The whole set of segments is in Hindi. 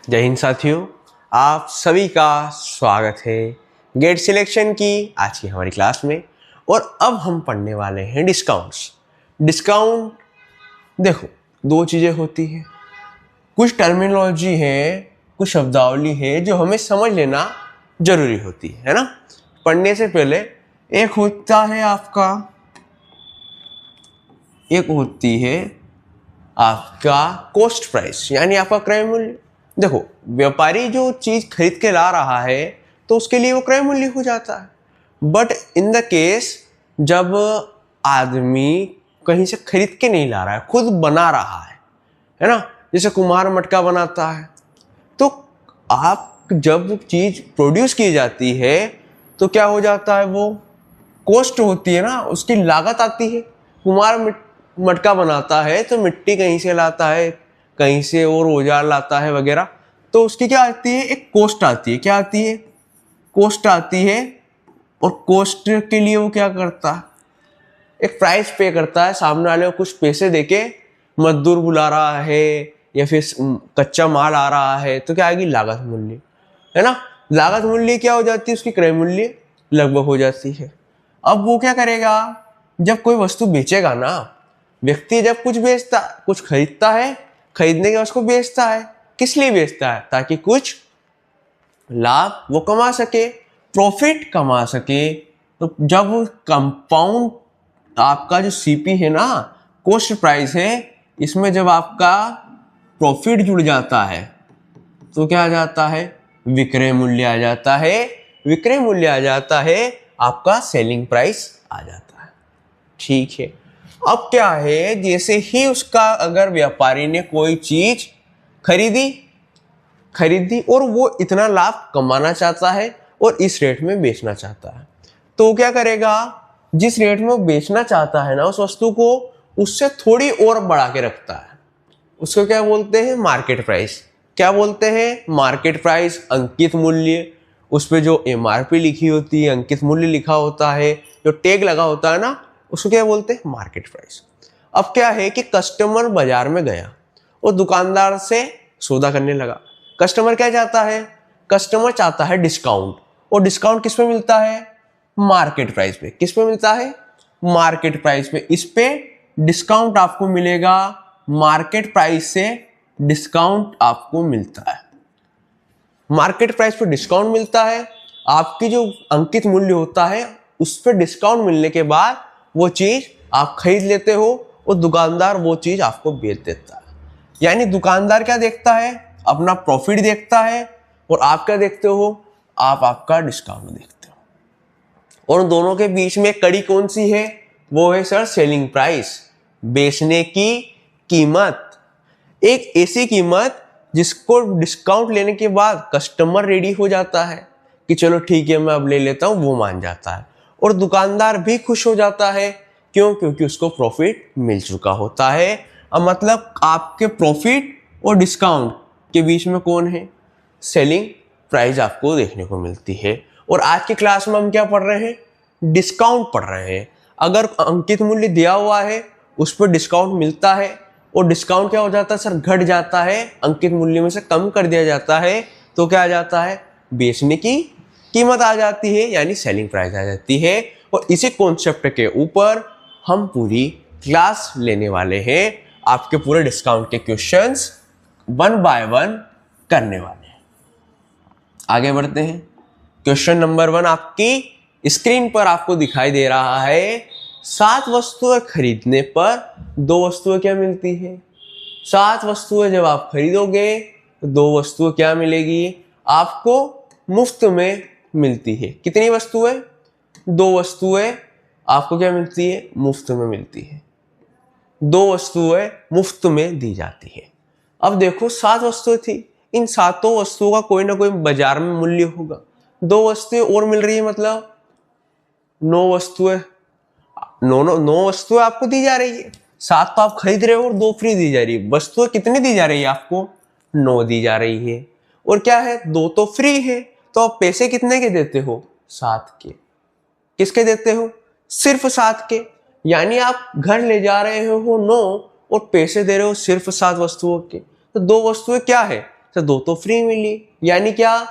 जय हिंद साथियों, आप सभी का स्वागत है गेट सिलेक्शन की आज की हमारी क्लास में। और अब हम पढ़ने वाले हैं डिस्काउंट्स। डिस्काउंट देखो, दो चीज़ें होती हैं, कुछ टर्मिनोलॉजी है, कुछ शब्दावली है जो हमें समझ लेना जरूरी होती है ना। पढ़ने से पहले एक होती है आपका कॉस्ट प्राइस, यानी आपका क्रय मूल्य। देखो, व्यापारी जो चीज खरीद के ला रहा है तो उसके लिए वो क्रय मूल्य हो जाता है। बट इन द केस जब आदमी कहीं से खरीद के नहीं ला रहा है, खुद बना रहा है ना, जैसे कुम्हार मटका बनाता है, तो आप जब चीज प्रोड्यूस की जाती है तो क्या हो जाता है, वो कॉस्ट होती है ना, उसकी लागत आती है। कुम्हार मटका बनाता है तो मिट्टी कहीं से लाता है, कहीं से और औजार लाता है वगैरह, तो उसकी क्या आती है, एक कॉस्ट आती है। क्या आती है? कॉस्ट आती है। और कॉस्ट के लिए वो क्या करता है, एक प्राइस पे करता है, सामने वाले को कुछ पैसे देके मजदूर बुला रहा है या फिर कच्चा माल आ रहा है, तो क्या आएगी, लागत मूल्य, है ना। लागत मूल्य क्या हो जाती है, उसकी क्रय मूल्य लगभग हो जाती है। अब वो क्या करेगा, जब कोई वस्तु बेचेगा ना, व्यक्ति जब कुछ खरीदता है, खरीदने के बाद उसको बेचता है, किस लिए बेचता है, ताकि कुछ लाभ वो कमा सके, प्रॉफिट कमा सके। तो जब कंपाउंड आपका जो सीपी है ना, कॉस्ट प्राइस है, इसमें जब आपका प्रॉफिट जुड़ जाता है तो क्या आ जाता है, विक्रय मूल्य आ जाता है। विक्रय मूल्य आ जाता है, आपका सेलिंग प्राइस आ जाता है। ठीक है। अब क्या है, जैसे ही उसका अगर व्यापारी ने कोई चीज खरीदी और वो इतना लाभ कमाना चाहता है और इस रेट में बेचना चाहता है, तो क्या करेगा, जिस रेट में वो बेचना चाहता है ना उस वस्तु को, उससे थोड़ी और बढ़ा के रखता है। उसको क्या बोलते हैं, मार्केट प्राइस। क्या बोलते हैं, मार्केट प्राइस, अंकित मूल्य। उस पर जो एमआरपी लिखी होती है, अंकित मूल्य लिखा होता है, जो टैग लगा होता है ना, उसको क्या बोलते हैं, मार्केट प्राइस। अब क्या है कि कस्टमर बाजार में गया और दुकानदार से सौदा करने लगा। कस्टमर क्या चाहता है, कस्टमर चाहता है डिस्काउंट। और डिस्काउंट किस पे मिलता है, मार्केट प्राइस पे। किस पे मिलता है, मार्केट प्राइस पे। इस पे डिस्काउंट आपको मिलेगा, मार्केट प्राइस से डिस्काउंट आपको मिलता है। मार्केट प्राइस पे डिस्काउंट मिलता है, आपकी जो अंकित मूल्य होता है उस पर डिस्काउंट मिलने के बाद वो चीज आप खरीद लेते हो और दुकानदार वो चीज आपको बेच देता है। यानी दुकानदार क्या देखता है, अपना प्रॉफिट देखता है, और आप क्या देखते हो, आप आपका डिस्काउंट देखते हो। और दोनों के बीच में कड़ी कौन सी है, वो है सर सेलिंग प्राइस, बेचने की कीमत। एक ऐसी कीमत जिसको डिस्काउंट लेने के बाद कस्टमर रेडी हो जाता है कि चलो ठीक है मैं अब ले लेता हूं, वो मान जाता है। और दुकानदार भी खुश हो जाता है, क्यों, क्योंकि उसको प्रॉफिट मिल चुका होता है। अब मतलब आपके प्रॉफिट और डिस्काउंट के बीच में कौन है, सेलिंग प्राइस आपको देखने को मिलती है। और आज की क्लास में हम क्या पढ़ रहे हैं, डिस्काउंट पढ़ रहे हैं। अगर अंकित मूल्य दिया हुआ है उस पर डिस्काउंट मिलता है, और डिस्काउंट क्या हो जाता है सर, घट जाता है, अंकित मूल्य में से कम कर दिया जाता है, तो क्या आ जाता है, बेचने की कीमत आ जाती है, यानी सेलिंग प्राइस आ जाती है। और इसी कॉन्सेप्ट के ऊपर हम पूरी क्लास लेने वाले हैं, आपके पूरे डिस्काउंट के क्वेश्चंस 1 बाय 1 करने वाले हैं। आगे बढ़ते हैं। क्वेश्चन नंबर 1 आपकी स्क्रीन पर आपको दिखाई दे रहा है। 7 वस्तुएं खरीदने पर 2 वस्तुएं क्या मिलती है। 7 वस्तुएं जब आप खरीदोगे तो 2 वस्तुएं क्या मिलेगी, आपको मुफ्त में मिलती है। कितनी वस्तुएं, 2 वस्तुएं आपको क्या मिलती है, मुफ्त में मिलती है। 2 वस्तुएं मुफ्त में दी जाती है। अब देखो 7 वस्तुएं थी, इन 7 वस्तुओं का कोई ना कोई बाजार में मूल्य होगा। 2 वस्तुएं और मिल रही है, मतलब 9 वस्तुएं, 9 वस्तुएं आपको दी जा रही है। 7 तो आप खरीद रहे हो और 2 फ्री दी जा रही है। वस्तुएं कितनी दी जा रही है आपको, 9 दी जा रही है। और क्या है, 2 तो फ्री है, तो आप पैसे कितने के देते हो, 7 के। किसके देते हो, सिर्फ 7 के। यानी आप घर ले जा रहे हो 9 और पैसे दे रहे हो सिर्फ 7 वस्तुओं के। तो 2 वस्तुएं क्या है तो 2 तो फ्री मिली, यानी क्या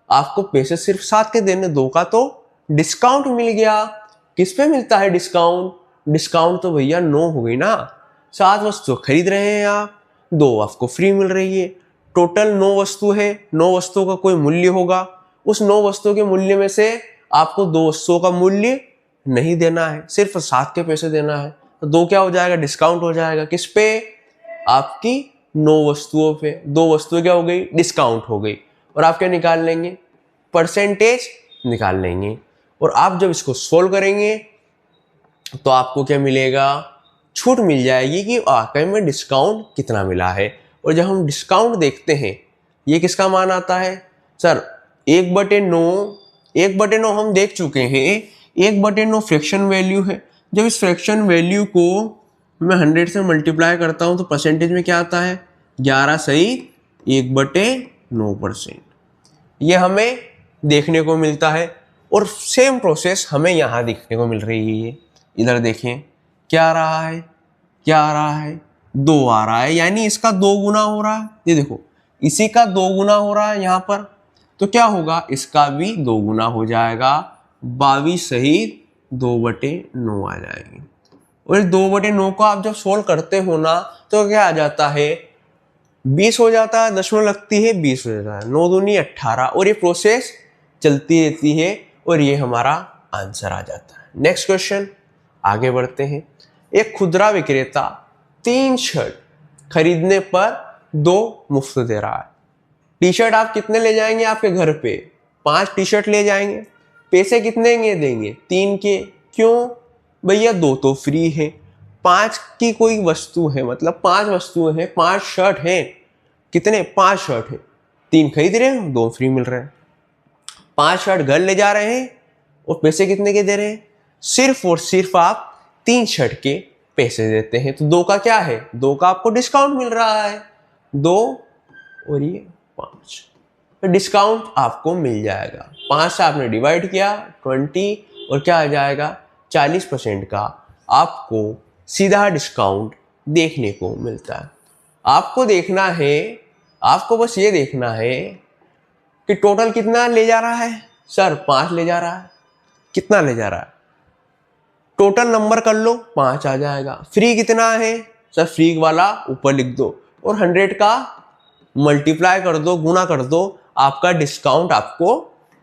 आपको पैसे सिर्फ 7 के देने, 2 का तो डिस्काउंट मिल गया। किस पे मिलता है डिस्काउंट? डिस्काउंट तो भैया 9 हो गई ना, 7 वस्तु खरीद रहे हैं आप, 2 आपको फ्री मिल रही है। टोटल 9 वस्तु है, 9 वस्तुओं का कोई मूल्य होगा, उस 9 वस्तुओं के मूल्य में से आपको 2 वस्तुओं का मूल्य नहीं देना है, सिर्फ 7 के पैसे देना है। तो 2 क्या हो जाएगा? डिस्काउंट हो जाएगा। किस पे? आपकी 9 वस्तुओं पे। 2 वस्तुएं क्या हो गई? डिस्काउंट हो गई। और आप क्या निकाल लेंगे? परसेंटेज निकाल लेंगे। और आप जब इसको सोल्व करेंगे तो आपको क्या मिलेगा? छूट मिल जाएगी कि वाकई में डिस्काउंट कितना मिला है। और जब हम डिस्काउंट देखते हैं, ये किसका मान आता है? सर 1/9 हम देख चुके हैं। 1/9 फ्रैक्शन वैल्यू है। जब इस फ्रैक्शन वैल्यू को मैं 100 से मल्टीप्लाई करता हूं तो परसेंटेज में क्या आता है? 11 सही 1/9%। ये हमें देखने को मिलता है। और सेम प्रोसेस हमें यहाँ देखने को मिल रही है। इधर देखें क्या आ रहा है? क्या आ रहा है? 2 आ रहा है, यानी इसका 2 गुना हो रहा है। ये देखो, इसी का 2 गुना हो रहा है यहाँ पर, तो क्या होगा? इसका भी 2 गुना हो जाएगा। 22 सहित 2/9 आ जाएगी। और 2/9 को आप जब सोल्व करते हो ना तो क्या आ जाता है? 20 हो जाता है, दशमलव लगती है 20 हो जाता है, 9 दूनी 18। और ये प्रोसेस चलती रहती है और ये हमारा आंसर आ जाता है। नेक्स्ट क्वेश्चन, आगे बढ़ते हैं। एक खुदरा विक्रेता 3 शर्ट खरीदने पर 2 मुफ्त दे रहा है। टी शर्ट आप कितने ले जाएंगे आपके घर पे? 5 टी शर्ट ले जाएंगे। पैसे कितने देंगे? 3 के। क्यों भैया? 2 तो फ्री है। 5 की कोई वस्तु है, मतलब 5 वस्तुएं हैं, 5 शर्ट हैं। कितने? 5 शर्ट है। 3 खरीद रहे हैं, 2 फ्री मिल रहे हैं। 5 शर्ट घर ले जा रहे हैं और पैसे कितने के दे रहे हैं? सिर्फ और सिर्फ आप 3 शर्ट के पैसे देते हैं। तो 2 का क्या है? 2 का आपको डिस्काउंट मिल रहा है। 2 और ये 5, तो डिस्काउंट आपको मिल जाएगा। 5 से आपने डिवाइड किया 20 और क्या आ जाएगा? 40% का आपको सीधा डिस्काउंट देखने को मिलता है। आपको देखना है, आपको बस ये देखना है कि टोटल कितना ले जा रहा है। सर 5 ले जा रहा है। कितना ले जा रहा है? टोटल नंबर कर लो, 5 आ जाएगा। फ्री कितना है? सर फ्री वाला ऊपर लिख दो और 100 का मल्टीप्लाई कर दो, गुना कर दो, आपका डिस्काउंट आपको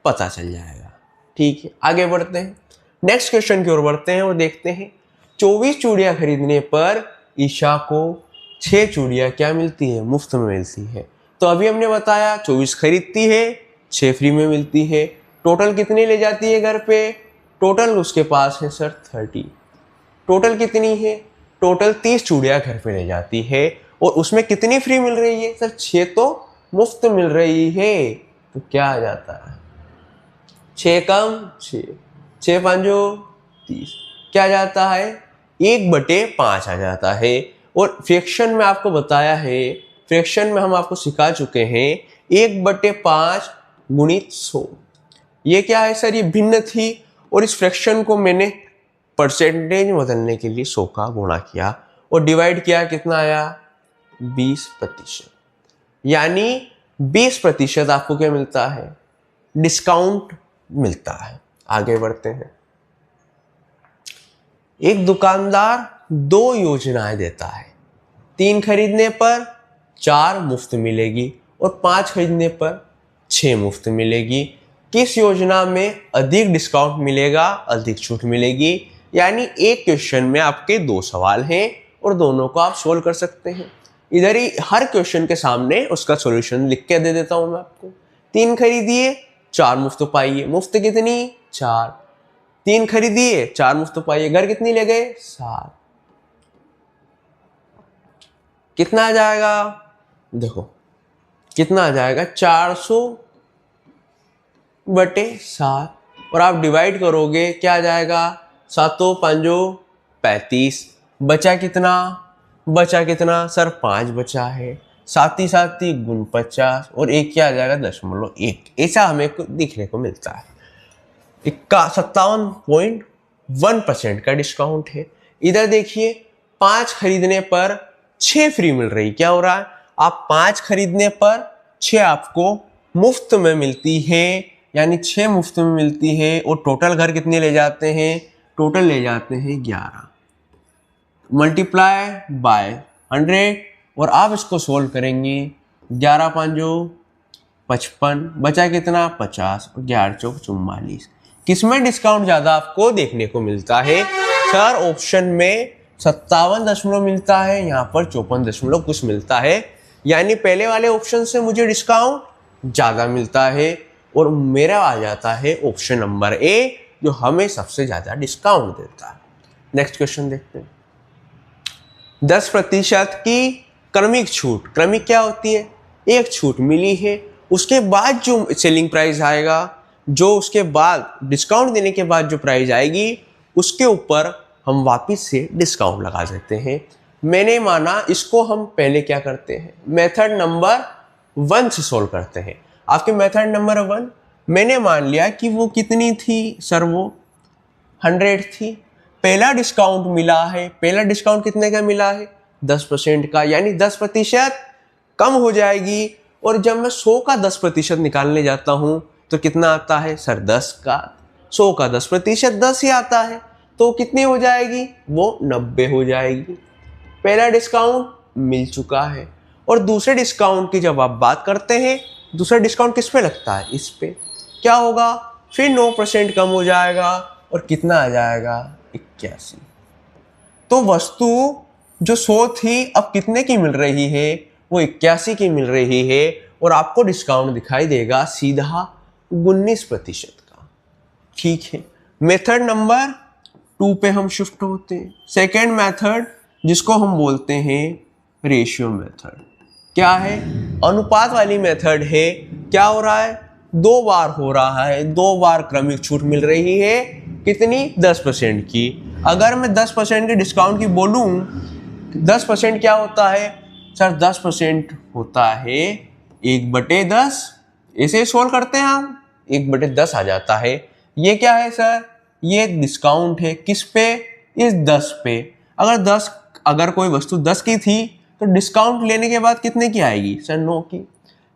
पता चल जाएगा। ठीक है, आगे बढ़ते हैं। नेक्स्ट क्वेश्चन की ओर बढ़ते हैं और देखते हैं 24 चूड़ियां खरीदने पर ईशा को 6 चूड़ियां क्या मिलती है? मुफ्त में मिलती है। तो अभी हमने बताया 24 खरीदती है, 6 फ्री में मिलती है। टोटल कितनी ले जाती है घर पे? टोटल उसके पास है सर 30। टोटल कितनी है? टोटल 30 चूड़ियां घर पे ले जाती है और उसमें कितनी फ्री मिल रही है? सर 6 तो मुफ्त मिल रही है। तो क्या आ जाता है? 6 कम 6, 6 5 30, क्या जाता है? 1/5 आ जाता है। और फ्रैक्शन में आपको बताया है, फ्रैक्शन में हम आपको सिखा चुके हैं 1/5 गुणित 100। ये क्या है सर? ये भिन्न थी और इस फ्रैक्शन को मैंने परसेंटेज बदलने के लिए 100 का गुणा किया और डिवाइड किया, कितना आया? 20%। यानी 20% आपको क्या मिलता है? डिस्काउंट मिलता है। आगे बढ़ते हैं। एक दुकानदार 2 योजनाएं देता है। 3 खरीदने पर 4 मुफ्त मिलेगी और 5 खरीदने पर 6 मुफ्त मिलेगी। किस योजना में अधिक डिस्काउंट मिलेगा, अधिक छूट मिलेगी? यानी एक क्वेश्चन में आपके 2 सवाल हैं और दोनों को आप सोल्व कर सकते हैं। इधर ही हर क्वेश्चन के सामने उसका सॉल्यूशन लिख के दे देता हूं मैं आपको। 3 खरीदिए 4 मुफ्त पाइए। मुफ्त कितनी? 4। 3 खरीदिए 4 मुफ्त पाइए। घर कितनी ले गए? 7। कितना आ जाएगा? देखो कितना आ जाएगा? 400/7 और आप डिवाइड करोगे, क्या आ जाएगा? 7 5 35। बचा कितना? बचा कितना सर? 5 बचा है। 7 गुण 50 और 1 क्या आ जाएगा? 0.1। ऐसा हमें दिखने को मिलता है। 57.1% का डिस्काउंट है। इधर देखिए 5 खरीदने पर 6 फ्री मिल रही। क्या हो रहा है? आप 5 खरीदने पर 6 आपको मुफ्त में मिलती है, यानी 6 मुफ्त में मिलती है। और टोटल घर कितने ले जाते हैं? टोटल ले जाते हैं 11 मल्टीप्लाई बाय 100। और आप इसको सोल्व करेंगे, 11 5 55, बचा कितना? 50, और 11 चौक 44। किसमें डिस्काउंट ज़्यादा आपको देखने को मिलता है? सर ऑप्शन में 57 मिलता है, यहाँ पर 54 कुछ मिलता है। यानी पहले वाले ऑप्शन से मुझे डिस्काउंट ज़्यादा मिलता है और मेरा आ जाता है ऑप्शन नंबर ए, जो हमें सबसे ज़्यादा डिस्काउंट देता है। नेक्स्ट क्वेश्चन देखते हैं। 10% की क्रमिक छूट। क्रमिक क्या होती है? एक छूट मिली है, उसके बाद जो सेलिंग प्राइस आएगा, जो उसके बाद डिस्काउंट देने के बाद जो प्राइस आएगी, उसके ऊपर हम वापस से डिस्काउंट लगा देते हैं। मैंने माना इसको हम पहले क्या करते हैं? मेथड नंबर 1 से सोल्व करते हैं। आपके मेथड नंबर 1 मैंने मान लिया कि वो कितनी थी सर? वो 100 थी। पहला डिस्काउंट मिला है, पहला डिस्काउंट कितने का मिला है? 10% का, यानी 10% कम हो जाएगी। और जब मैं 100 का 10% निकालने जाता हूँ तो कितना आता है सर? 10 का। 100 का 10% 10 ही आता है, तो कितनी हो जाएगी? वो 90 हो जाएगी। पहला डिस्काउंट मिल चुका है। और दूसरे डिस्काउंट की जब आप बात करते हैं, दूसरा डिस्काउंट किस पे लगता है? इस पे। क्या होगा? फिर 9% कम हो जाएगा और कितना आ जाएगा? 81। तो वस्तु जो 100 थी अब कितने की मिल रही है? वो 81 की मिल रही है। और आपको डिस्काउंट दिखाई देगा सीधा 19% का। ठीक है, मेथड नंबर 2 पे हम शिफ्ट होते हैं। सेकेंड मेथड, जिसको हम बोलते हैं रेशियो मेथड। क्या है? अनुपात वाली मेथड है। क्या हो रहा है? 2 बार हो रहा है, 2 बार क्रमिक छूट मिल रही है। कितनी? 10% की। अगर मैं 10% के डिस्काउंट की बोलूं, 10% क्या होता है सर? 10% होता है 1/10। ऐसे सोल्व करते हैं हम, 1/10 आ जाता है। ये क्या है सर? ये डिस्काउंट है। किस पे? इस 10 पे। अगर कोई वस्तु 10 की थी तो डिस्काउंट लेने के बाद कितने की आएगी सर? 9 की।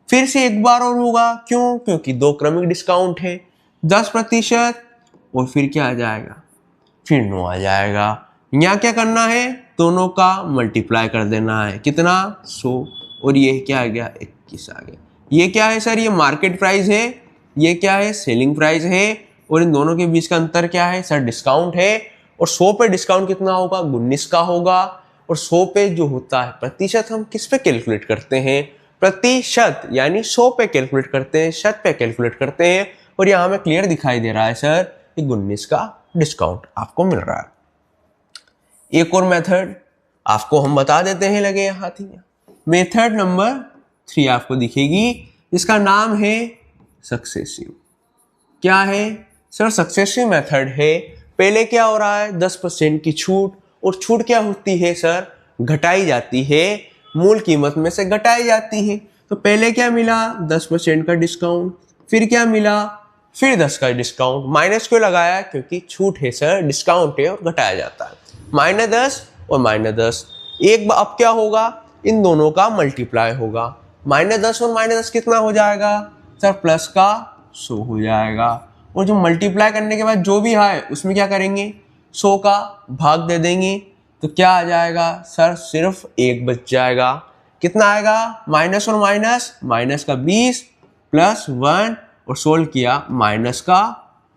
फिर से एक बार और होगा। क्यों? क्योंकि 2 क्रमिक डिस्काउंट है। 10% और फिर क्या आ जाएगा? फिर 9 आ जाएगा। यहाँ क्या करना है? दोनों का मल्टीप्लाई कर देना है। कितना? 100। और ये क्या आ गया? 21 आ गया। ये क्या है सर? ये मार्केट प्राइस है। ये क्या है? सेलिंग प्राइस है। और इन दोनों के बीच का अंतर क्या है सर? डिस्काउंट है। और 100 पे डिस्काउंट कितना होगा? 19 का होगा। और 100 पे जो होता है प्रतिशत, हम किस पे कैलकुलेट करते हैं? प्रतिशत, यानी 100 पे कैलकुलेट करते हैं, शत पे कैलकुलेट करते हैं। और यहाँ हमें क्लियर दिखाई दे रहा है सर कि 19 का डिस्काउंट आपको मिल रहा है। एक और मेथड आपको हम बता देते हैं, लगे यहाँ थी। मेथड नंबर 3 आपको दिखेगी, जिसका नाम है सक्सेसिव। क्या है सर? सक्सेसिव मेथड है। पहले क्या हो रहा है? 10% की छूट। और छूट क्या होती है सर? घटाई जाती है, मूल कीमत में से घटाई जाती है। तो पहले क्या मिला? 10% का डिस्काउंट। फिर क्या मिला? फिर 10 का डिस्काउंट। माइनस क्यों लगाया? क्योंकि छूट है सर, डिस्काउंट है और घटाया जाता है। -10 और -10। अब क्या होगा? इन दोनों का मल्टीप्लाई होगा। -10 और -10 कितना हो जाएगा सर? प्लस का 100 हो जाएगा। और जो मल्टीप्लाई करने के बाद जो भी है उसमें क्या करेंगे? 100 का भाग दे देंगे। तो क्या आ जाएगा सर? सिर्फ 1 बच जाएगा। कितना आएगा? माइनस और माइनस, माइनस का 20 प्लस 1 और सोल्व किया, माइनस का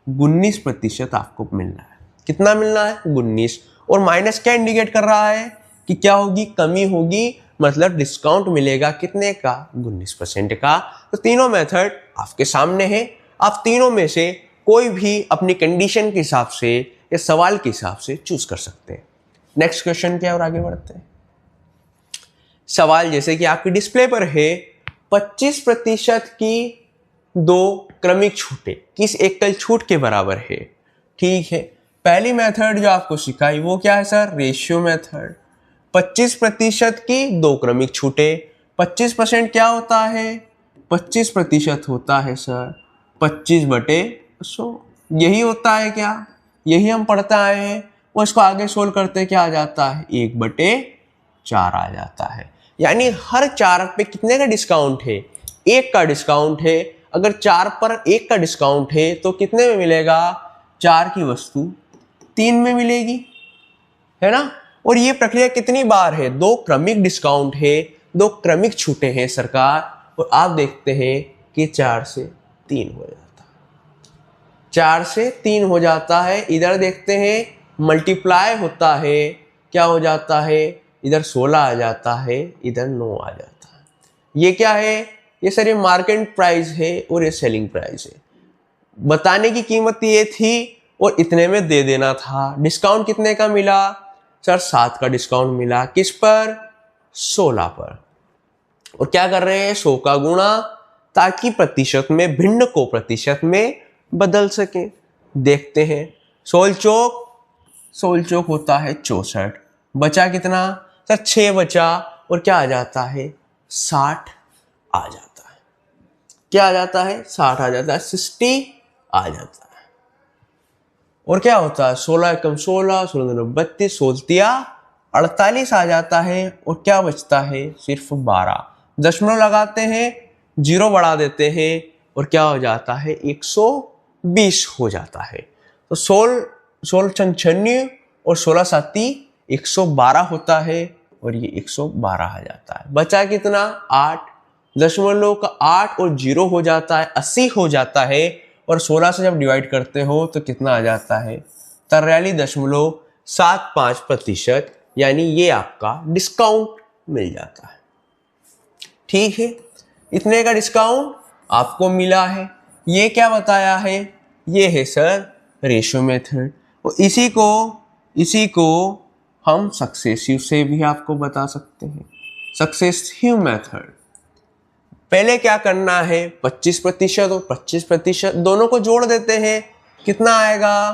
19% आपको मिलना है। कितना मिलना है? 19। और माइनस क्या इंडिकेट कर रहा है कि क्या होगी? कमी होगी, मतलब डिस्काउंट मिलेगा कितने का? 19% का। तो तीनों मेथड आपके सामने है। आप तीनों में से कोई भी अपनी कंडीशन के हिसाब से या सवाल के हिसाब से चूज कर सकते हैं। नेक्स्ट क्वेश्चन क्या और आगे बढ़ते हैं। सवाल जैसे कि आपकी डिस्प्ले पर है, 25% की 2 क्रमिक छूटें किस एकल छूट के बराबर है? ठीक है, पहली मेथड जो आपको सिखाई वो क्या है सर? Ratio method. 25% की 2 क्रमिक छूटें। 25% क्या होता है? 25% होता है सर 25/100। यही होता है क्या? यही हम पढ़ते आए हैं। वो इसको आगे सोल्व करते क्या आ जाता है? 1/4 आ जाता है। यानी हर 4 पे कितने का डिस्काउंट है? 1 का डिस्काउंट है, अगर 4 पर 1 का डिस्काउंट है तो कितने में मिलेगा? 4 की वस्तु 3 में मिलेगी, है ना। और ये प्रक्रिया कितनी बार है? 2 क्रमिक डिस्काउंट है, 2 क्रमिक छूटे हैं सरकार, और आप देखते हैं कि 4 से 3 हो जाता है, 4 से 3 हो जाता है। इधर देखते हैं मल्टीप्लाई होता है, क्या हो जाता है? इधर 16 आ जाता है, इधर 9 आ जाता है। ये क्या है? ये सर ये मार्केट प्राइस है और ये सेलिंग प्राइस है। बताने की कीमत ये थी और इतने में दे देना था। डिस्काउंट कितने का मिला? सर 7 का डिस्काउंट मिला। किस पर? 16 पर। और क्या कर रहे हैं? 100 का गुणा, ताकि प्रतिशत में भिन्न को प्रतिशत में बदल सके। देखते हैं 16 चौक होता है 64, बचा कितना? सर 6 बचा, और क्या आ जाता है? 60 आ जाता है। क्या आ जाता है? 60 आ जाता है, 60 आ जाता है। और क्या होता है? 16 एकम 16, 16 दूनी 32, 16 48 आ जाता है। और क्या बचता है? सिर्फ 12। दशमलव लगाते हैं, 0 बढ़ा देते हैं, और क्या हो जाता है? 120 हो जाता है। तो 16 96 और 16 साती 112 होता है, और ये 112 आ जाता है। बचा कितना? 8। दशमलव का 8 और 0 हो जाता है, 80 हो जाता है। और 16 से जब डिवाइड करते हो तो कितना आ जाता है? 43.75%, यानी ये आपका डिस्काउंट मिल जाता है। ठीक है, इतने का डिस्काउंट आपको मिला है। ये क्या बताया है? ये है सर रेशियो मेथड। और इसी को हम सक्सेसिव से भी आपको बता सकते हैं, सक्सेसिव मेथड। पहले क्या करना है? 25% और 25% दोनों को जोड़ देते हैं। कितना आएगा?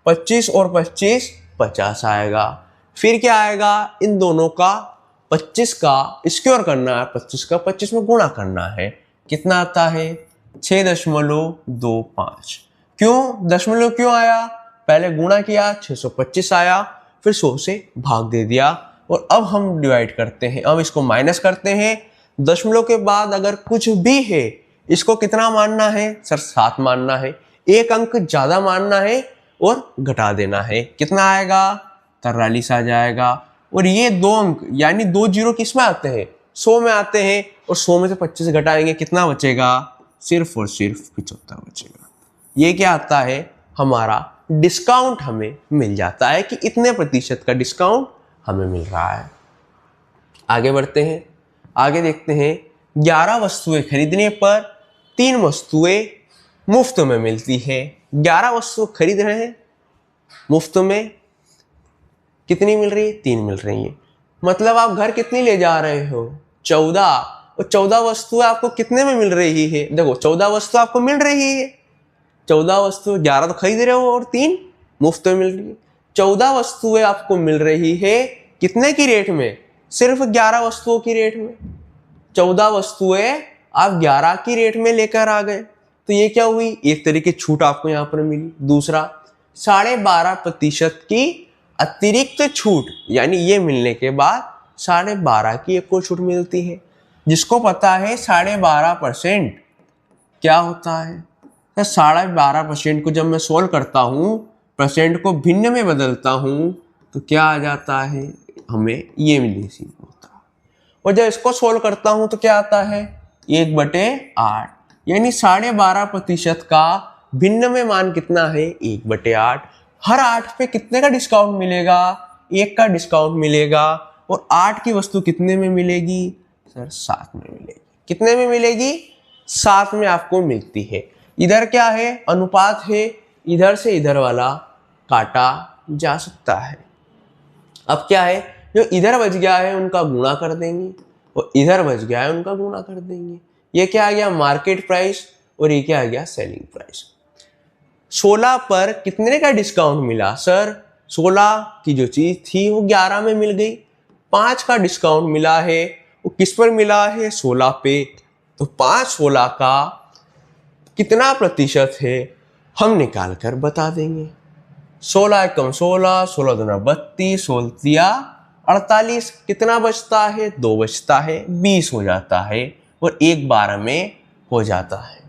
25 और 25 50 आएगा। फिर क्या आएगा? इन दोनों का 25 का स्क्वायर करना है, 25 का 25 में गुणा करना है। कितना आता है? 6.25। क्यों दशमलव क्यों आया? पहले गुणा किया, 625 आया, फिर 100 से भाग दे दिया। और अब हम डिवाइड करते हैं, अब इसको माइनस करते हैं। दशमलव के बाद अगर कुछ भी है, इसको कितना मानना है? सर 7 मानना है। एक अंक ज्यादा मानना है और घटा देना है। कितना आएगा? 43 आ जाएगा। और ये 2 अंक यानी 2 जीरो किस में आते हैं? 100 में आते हैं। और 100 में से 25 घटाएंगे, कितना बचेगा? सिर्फ और सिर्फ 75 बचेगा। ये क्या आता है? हमारा डिस्काउंट हमें मिल जाता है कि इतने प्रतिशत का डिस्काउंट हमें मिल रहा है। आगे बढ़ते हैं, आगे देखते हैं 11 वस्तुएं खरीदने पर 3 वस्तुएं मुफ्त में मिलती है। 11 वस्तुएं खरीद रहे हैं, मुफ्त में कितनी मिल रही है? 3 मिल रही है। मतलब आप घर कितनी ले जा रहे हो? 14। और 14 वस्तुएं आपको कितने में मिल रही है? देखो 14 वस्तु आपको मिल रही है, 14 वस्तु, 11 तो खरीद रहे हो और 3 मुफ्त में मिल रही है। 14 वस्तुएं आपको मिल रही है कितने की रेट में? सिर्फ 11 वस्तुओं की रेट में। 14 वस्तुएं आप 11 की रेट में लेकर आ गए, तो ये क्या हुई? एक तरीके छूट आपको यहां पर मिली। दूसरा 12.5% की अतिरिक्त छूट, यानी ये मिलने के बाद 12.5 की एक और छूट मिलती है। जिसको पता है 12.5% क्या होता है? 12.5% को जब मैं सोल्व करता हूँ, परसेंट को भिन्न में बदलता हूँ, तो क्या आ जाता है? हमें ये मिलीसीम होता है। और जब इसको सोल्व करता हूँ तो क्या आता है? 1/8, यानी 12.5% का भिन्न में मान कितना है? 1/8। हर 8 पे कितने का डिस्काउंट मिलेगा? 1 का डिस्काउंट मिलेगा। और 8 की वस्तु कितने में मिलेगी? सर 7 में मिलेगी। कितने में मिलेगी? 7 में आपको मिलती है। इधर क्या है? अनुपात है, इधर से इधर वाला काटा जा सकता है। अब क्या है? जो इधर बच गया है उनका गुणा कर देंगे, और इधर बच गया है उनका गुणा कर देंगे। ये क्या आ गया? Market price. और ये क्या आ गया? Selling price. 16 पर कितने का डिस्काउंट मिला? सर 16 की जो चीज थी वो 11 में मिल गई। 5 का डिस्काउंट मिला है, वो किस पर मिला है? 16 पे। तो 5 16 का कितना प्रतिशत है हम निकाल कर बता देंगे। 16 एकम 16, 16 दूना 32, 16 48, कितना बचता है? 2 बचता है, 20 हो जाता है। और 1/12 में हो जाता है।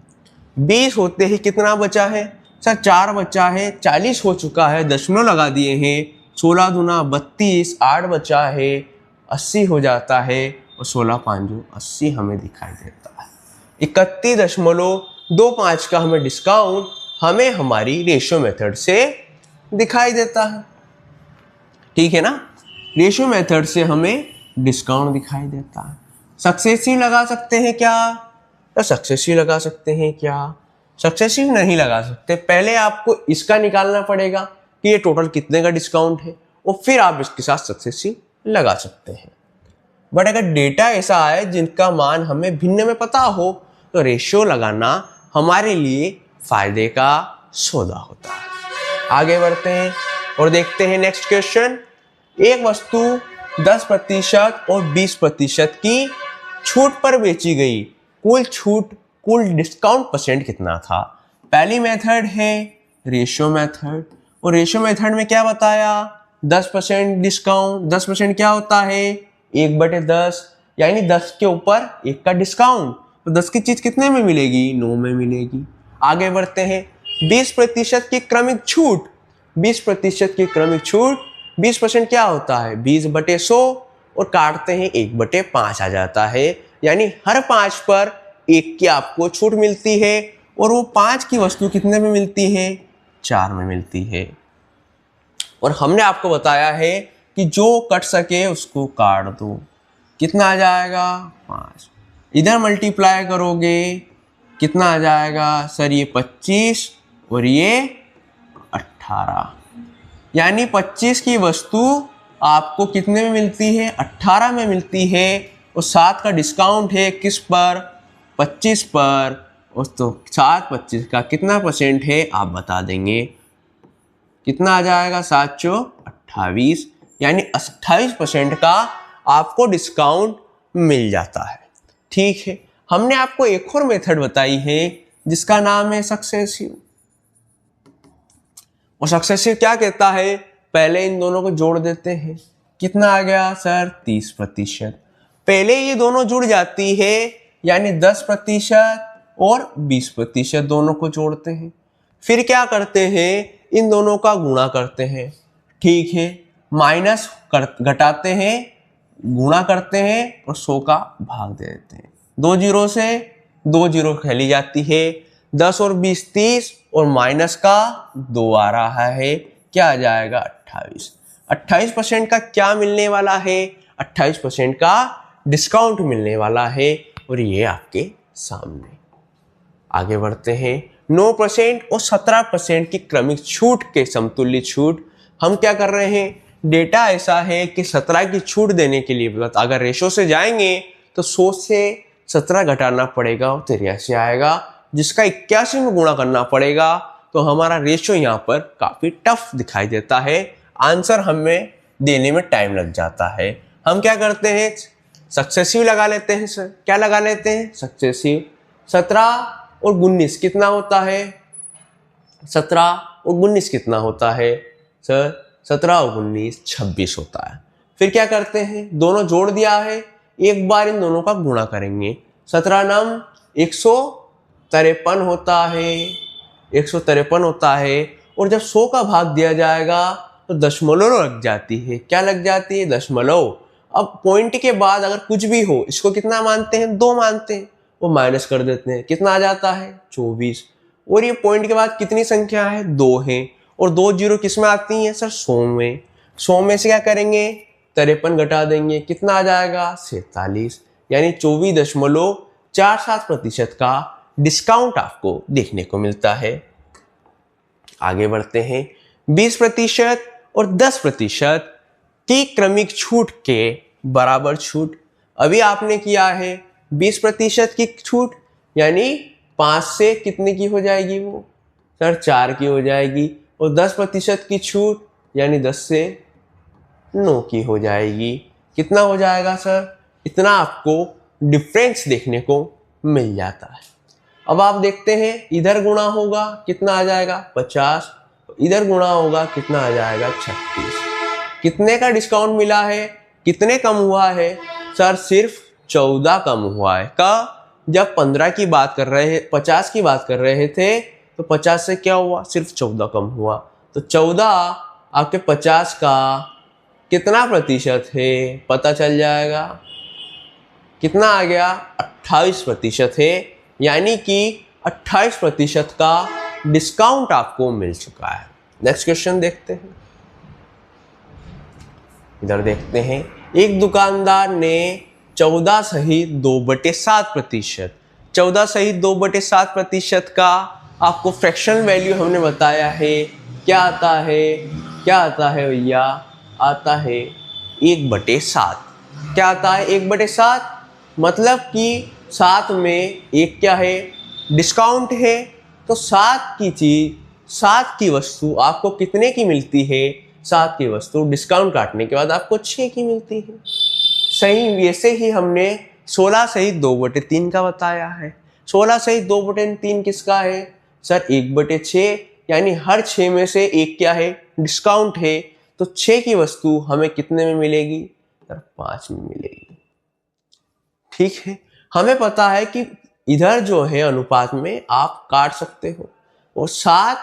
20 होते ही कितना बचा है सर? 4 बचा है। 40 हो चुका है, दशमलव लगा दिए हैं। 16 दूना 32, 8 बचा है, 80 हो जाता है और 16 5 80 हमें दिखाई देता है। 31.25 का हमें डिस्काउंट हमें हमारी रेशियो मेथड से दिखाई देता है। ठीक है ना, रेशियो मेथड से हमें डिस्काउंट दिखाई देता है। सक्सेसिव लगा सकते हैं क्या? तो सक्सेसिव लगा सकते हैं क्या? सक्सेसिव नहीं लगा सकते। पहले आपको इसका निकालना पड़ेगा कि ये टोटल कितने का डिस्काउंट है और फिर आप इसके साथ सक्सेसिव लगा सकते हैं। बट अगर डेटा ऐसा है जिनका मान हमें भिन्न में पता हो तो रेशियो लगाना हमारे लिए फायदे का सौदा होता है। आगे बढ़ते हैं और देखते हैं नेक्स्ट क्वेश्चन। एक वस्तु 10% और 20% की छूट पर बेची गई, कुल डिस्काउंट परसेंट कितना था? पहली मेथड है रेशियो मेथड, और रेशियो मेथड में क्या बताया? 10% डिस्काउंट। 10% क्या होता है? 1/10, यानी 10 के ऊपर 1 का डिस्काउंट। तो 10 की चीज कितने में मिलेगी? 9 में मिलेगी। आगे बढ़ते हैं। 20% की क्रमिक छूट। 20% की क्रमिक छूट, 20% क्या होता है? 20/100 और काटते हैं 1/5 आ जाता है, यानी हर 5 पर 1 की आपको छूट मिलती है और वो 5 की वस्तु कितने में मिलती है? 4 में मिलती है। और हमने आपको बताया है कि जो कट सके उसको काट दो। कितना आ जाएगा? 5। इधर मल्टीप्लाई करोगे कितना आ जाएगा सर? ये 25 और ये 18, यानी 25 की वस्तु आपको कितने में मिलती है? 18 में मिलती है। और 7 का डिस्काउंट है किस पर? 25 पर। और तो 7 25 का कितना परसेंट है आप बता देंगे? कितना आ जाएगा? 7 चौक 28, यानी 28% का आपको डिस्काउंट मिल जाता है। ठीक है, हमने आपको एक और मेथड बताई है जिसका नाम है सक्सेसिव। और सक्सेसिव क्या कहता है? पहले इन दोनों को जोड़ देते हैं। कितना आ गया सर? 30%। पहले ये दोनों जुड़ जाती है, यानी 10% और 20% दोनों को जोड़ते हैं। फिर क्या करते हैं? इन दोनों का गुणा करते हैं। ठीक है, माइनस घटाते हैं, गुणा करते हैं और 100 का भाग दे देते हैं। 2 जीरो से 2 जीरो खेली जाती है। 10 और 20 30 और माइनस का 2 आ रहा है। क्या आ जाएगा? 28। 28% का क्या मिलने वाला है? 28% का डिस्काउंट मिलने वाला है और ये आपके सामने। आगे बढ़ते हैं। 9% और 17% की क्रमिक छूट के समतुल्य छूट। हम क्या कर रहे हैं? डेटा ऐसा है कि 17 की छूट देने के लिए अगर रेशो से जाएंगे तो 100 से 17 घटाना पड़ेगा और 83 आएगा, जिसका 81 में गुणा करना पड़ेगा। तो हमारा रेशो यहाँ पर काफी टफ दिखाई देता है। आंसर हमें देने में टाइम लग जाता है। हम क्या करते हैं? सक्सेसिव लगा लेते हैं सर। क्या लगा लेते हैं? सक्सेसिव। 17 और 19 कितना होता है? 17 और 19 कितना होता है सर? 17 और 19 26 होता है। फिर क्या करते हैं? दोनों जोड़ दिया है, एक बार इन दोनों का गुणा करेंगे। 17 नम 153 होता है, 153 होता है। और जब 100 का भाग दिया जाएगा तो दशमलव लग जाती है। क्या लग जाती है? दशमलव। अब पॉइंट के बाद अगर कुछ भी हो, इसको कितना मानते हैं? 2 मानते हैं। वो माइनस कर देते हैं। कितना आ जाता है? 24। और ये पॉइंट के बाद कितनी संख्या है? 2 है। और 2 जीरो किस में आती हैं सर? 100 में। 100 में से क्या करेंगे? 53 घटा देंगे। कितना आ जाएगा? 47, यानी 24.47% का डिस्काउंट आपको देखने को मिलता है। आगे बढ़ते हैं। 20% और 10% की क्रमिक छूट के बराबर छूट। अभी आपने किया है 20% की छूट, यानी 5 से कितने की हो जाएगी वो सर? 4 की हो जाएगी। और 10% की छूट, यानी 10 से 9 की हो जाएगी। कितना हो जाएगा सर? इतना आपको डिफरेंस देखने को मिल जाता है। अब आप देखते हैं, इधर गुणा होगा कितना आ जाएगा? 50। इधर गुणा होगा कितना आ जाएगा? 36। कितने का डिस्काउंट मिला है? कितने कम हुआ है सर? सिर्फ 14 कम हुआ है। का जब 15 की बात कर रहे 50 की बात कर रहे थे तो 50 से क्या हुआ, सिर्फ 14 कम हुआ। तो 14 आपके 50 का कितना प्रतिशत है पता चल जाएगा। कितना आ गया, 28% है, यानी कि 28% का डिस्काउंट आपको मिल चुका है। नेक्स्ट क्वेश्चन देखते हैं। इधर देखते हैं, एक दुकानदार ने 14 सहित 2/7%, 14 सहित 2/7% का आपको फ्रैक्शनल वैल्यू हमने बताया है। क्या आता है, क्या आता है भैया, आता है 1/7। क्या आता है, 1/7, मतलब कि 7 में एक क्या है, डिस्काउंट है। तो 7 की चीज, 7 की वस्तु आपको कितने की मिलती है, 7 की वस्तु डिस्काउंट काटने के बाद आपको 6 की मिलती है। सही वैसे ही हमने 16 सहित 2/3 का बताया है। 16 सहित 2/3 किसका है सर, 1/6, यानी हर 6 में से एक क्या है, डिस्काउंट है। तो 6 की वस्तु हमें कितने में मिलेगी सर, 5 में मिलेगी। ठीक है, हमें पता है कि इधर जो है अनुपात में आप काट सकते हो, और 7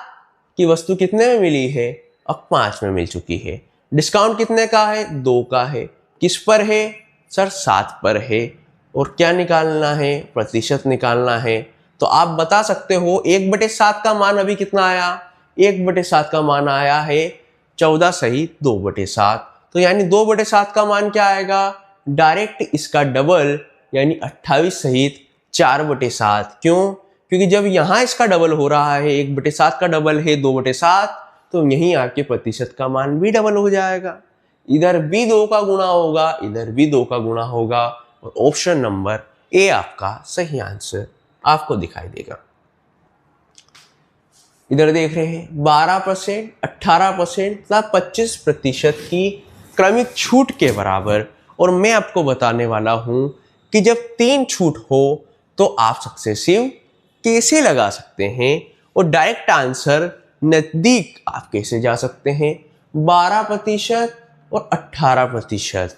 की वस्तु कितने में मिली है, अब 5 में मिल चुकी है। डिस्काउंट कितने का है, 2 का है। किस पर है सर, 7 पर है। और क्या निकालना है, प्रतिशत निकालना है। तो आप बता सकते हो 1/7 का मान अभी कितना आया, 1/7 का मान आया है 14 सहित 2/7। तो यानी 2/7 का मान क्या आएगा, डायरेक्ट इसका डबल, यानी 28 सहित 4/7। क्यों, क्योंकि जब यहाँ इसका डबल हो रहा है, 1/7 का डबल है 2/7, तो यहीं आपके प्रतिशत का मान भी डबल हो जाएगा। इधर भी 2 का गुणा होगा, इधर भी 2 का गुणा होगा, और ऑप्शन नंबर ए आपका सही आंसर आपको दिखाई देगा। इधर देख रहे हैं 12%, 18% तथा 25% की क्रमिक छूट के बराबर, और मैं आपको बताने वाला हूं कि जब 3 छूट हो तो आप सक्सेसिव कैसे लगा सकते हैं, और डायरेक्ट आंसर नजदीक आप कैसे जा सकते हैं। 12% और 18%,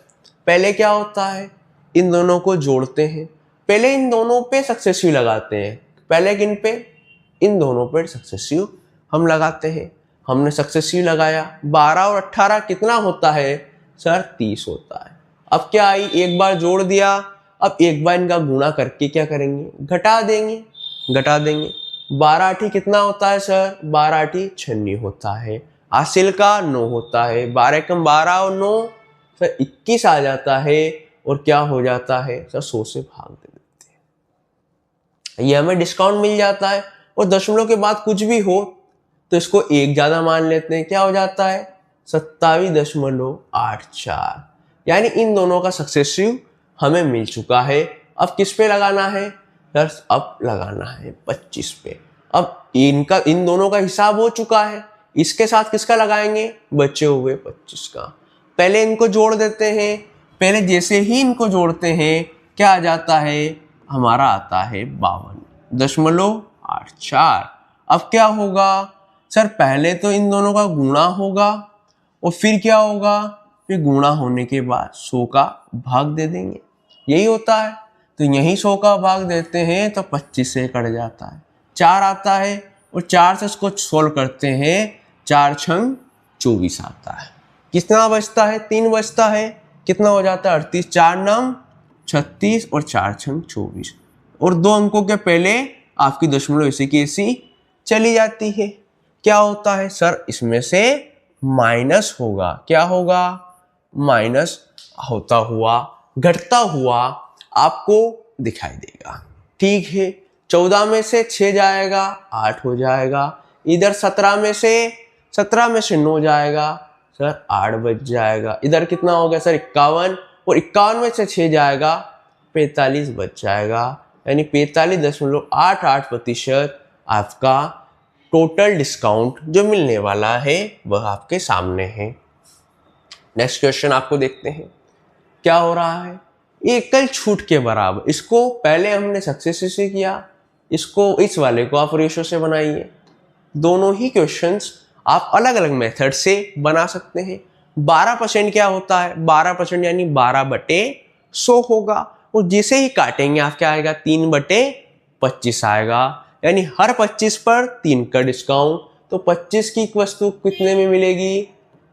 पहले क्या होता है, इन दोनों को जोड़ते हैं। पहले इन दोनों पे सक्सेसिव लगाते हैं, पहले किन पे, इन दोनों पे सक्सेसिव हम लगाते हैं। हमने सक्सेसिव लगाया, 12 और 18 कितना होता है सर, 30 होता है। अब क्या आई, एक बार जोड़ दिया, अब एक बार इनका गुणा करके क्या करेंगे, घटा देंगे, घटा देंगे। 12 कितना होता है सर, 12 96 होता है। हासिल का 9 होता है, 12 कम 12 और 9 सर 21 आ जाता है। और क्या हो जाता है सर, 100 से भाग दे देते हैं, ये हमें डिस्काउंट मिल जाता है। और दशमलव के बाद कुछ भी हो तो इसको एक ज्यादा मान लेते हैं, क्या हो जाता है 27.84, यानी इन दोनों का सक्सेसिव हमें मिल चुका है। अब किस पे लगाना है सर, अब लगाना है 25 पे। अब इनका, इन दोनों का हिसाब हो चुका है, इसके साथ किसका लगाएंगे, बचे हुए 25 का। पहले इनको जोड़ देते हैं, पहले जैसे ही इनको जोड़ते हैं क्या आ जाता है, हमारा आता है 52.84। अब क्या होगा सर, पहले तो इन दोनों का गुणा होगा, और फिर क्या होगा, फिर गुणा होने के बाद 100 का भाग दे देंगे, यही होता है। तो यही 100 का भाग देते हैं तो 25 से कट जाता है, 4 आता है, और 4 से इसको सोल्व करते हैं, 4 छंग 24 आता है। कितना बचता है, 3 बचता है, कितना हो जाता है 38, 4 9 36 और 4 छंग 24। और 2 अंकों के पहले आपकी दशमलव ऐसी की ऐसी चली जाती है। क्या होता है सर, इसमें से माइनस होगा, क्या होगा, माइनस होता हुआ, घटता हुआ आपको दिखाई देगा। ठीक है, 14 में से 6 जाएगा, 8 हो जाएगा। इधर 17 में से 9 जाएगा सर, 8 बच जाएगा। इधर कितना हो गया सर, 51, और 51 में से 6 जाएगा, 45 बच जाएगा। यानी 45.88% आपका टोटल डिस्काउंट जो मिलने वाला है वह आपके सामने है। नेक्स्ट क्वेश्चन आपको देखते हैं, क्या हो रहा है, एकल छूट के बराबर। इसको पहले हमने सक्सेसिव से किया, इसको, इस वाले को आप रेशो से बनाइए। दोनों ही क्वेश्चंस आप अलग अलग मेथड से बना सकते हैं। 12% क्या होता है, 12% यानी 12/100 होगा, और जैसे ही काटेंगे आप क्या आएगा 3/25 आएगा, यानी हर 25 पर 3 का डिस्काउंट। तो 25 की वस्तु कितने में मिलेगी?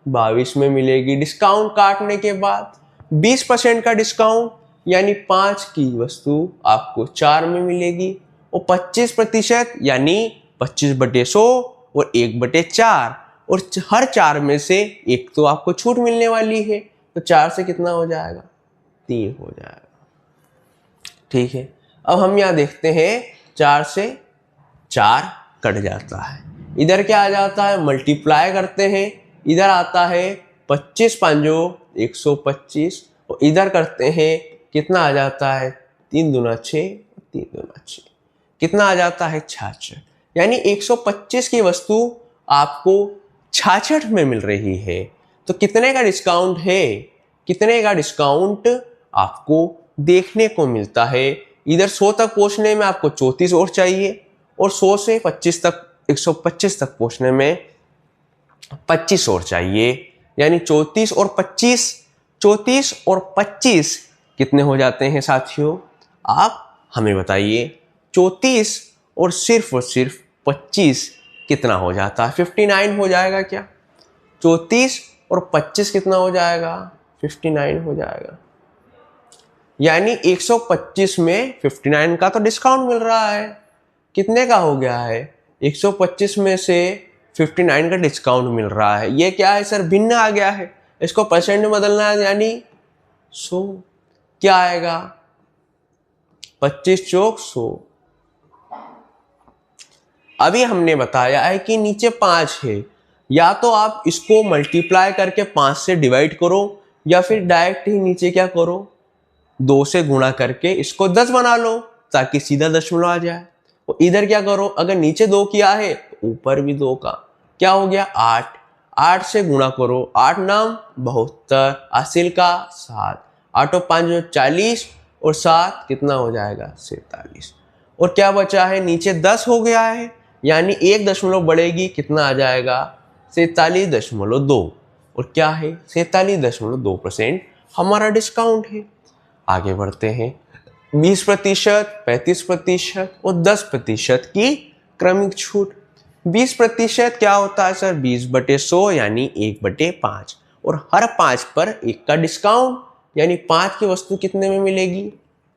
22 में मिलेगी। डिस्काउंट काटने के बाद 20% का डिस्काउंट, यानी 5 की वस्तु आपको 4 में मिलेगी। और 25% यानी 25/100 और 1/4, और हर 4 में से एक तो आपको छूट मिलने वाली है, तो 4 से कितना हो जाएगा? 3 हो जाएगा। ठीक है, अब हम यहाँ देखते हैं 4 से 4 कट जाता है, इधर क्या आ जाता है? मल्टीप्लाई करते हैं, इधर आता है 25 5 125, और इधर करते हैं कितना आ जाता है? 3 दूना 6, 3 दूना 6, कितना आ जाता है? 66। यानी 125 की वस्तु आपको 66 में मिल रही है। तो कितने का डिस्काउंट है? कितने का डिस्काउंट आपको देखने को मिलता है? इधर 100 तक पहुंचने में आपको 34 और चाहिए, और 100 से 25 तक 125 तक पहुंचने में 25 और चाहिए, यानी 34 और 25, 34 और 25 कितने हो जाते हैं साथियों? आप हमें बताइए। 34 और सिर्फ 25 कितना हो जाता है? 59 हो जाएगा क्या? 34 और 25 कितना हो जाएगा? 59 हो जाएगा। यानी 125 में 59 का तो डिस्काउंट मिल रहा है। कितने का हो गया है? 125 में से 59 का डिस्काउंट मिल रहा है। ये क्या है सर? भिन्न आ गया है, इसको परसेंट में बदलना है, यानी 100। क्या आएगा? 25 चौक 100। अभी हमने बताया है कि नीचे 5 है, या तो आप इसको मल्टीप्लाई करके 5 से डिवाइड करो, या फिर डायरेक्ट ही नीचे क्या करो? 2 से गुणा करके इसको 10 बना लो, ताकि सीधा दशमलव आ जाए। और इधर क्या करो? अगर नीचे 2 किया है तो ऊपर भी 2 का, क्या हो गया? 8। 8 से गुणा करो, 8 नाम 72, हासिल का 7, 8 और 5 40, और 7 कितना हो जाएगा? 47। और क्या बचा है? नीचे 10 हो गया है, यानी 1 दशमलव बढ़ेगी, कितना आ जाएगा? 47.2। और क्या है? 47.2% हमारा डिस्काउंट है। आगे बढ़ते हैं। 20%, 35% और 10% की क्रमिक छूट। 20% क्या होता है सर? 20/100 यानी 1/5, और हर 5 पर 1 का डिस्काउंट, यानी 5 की वस्तु कितने में मिलेगी?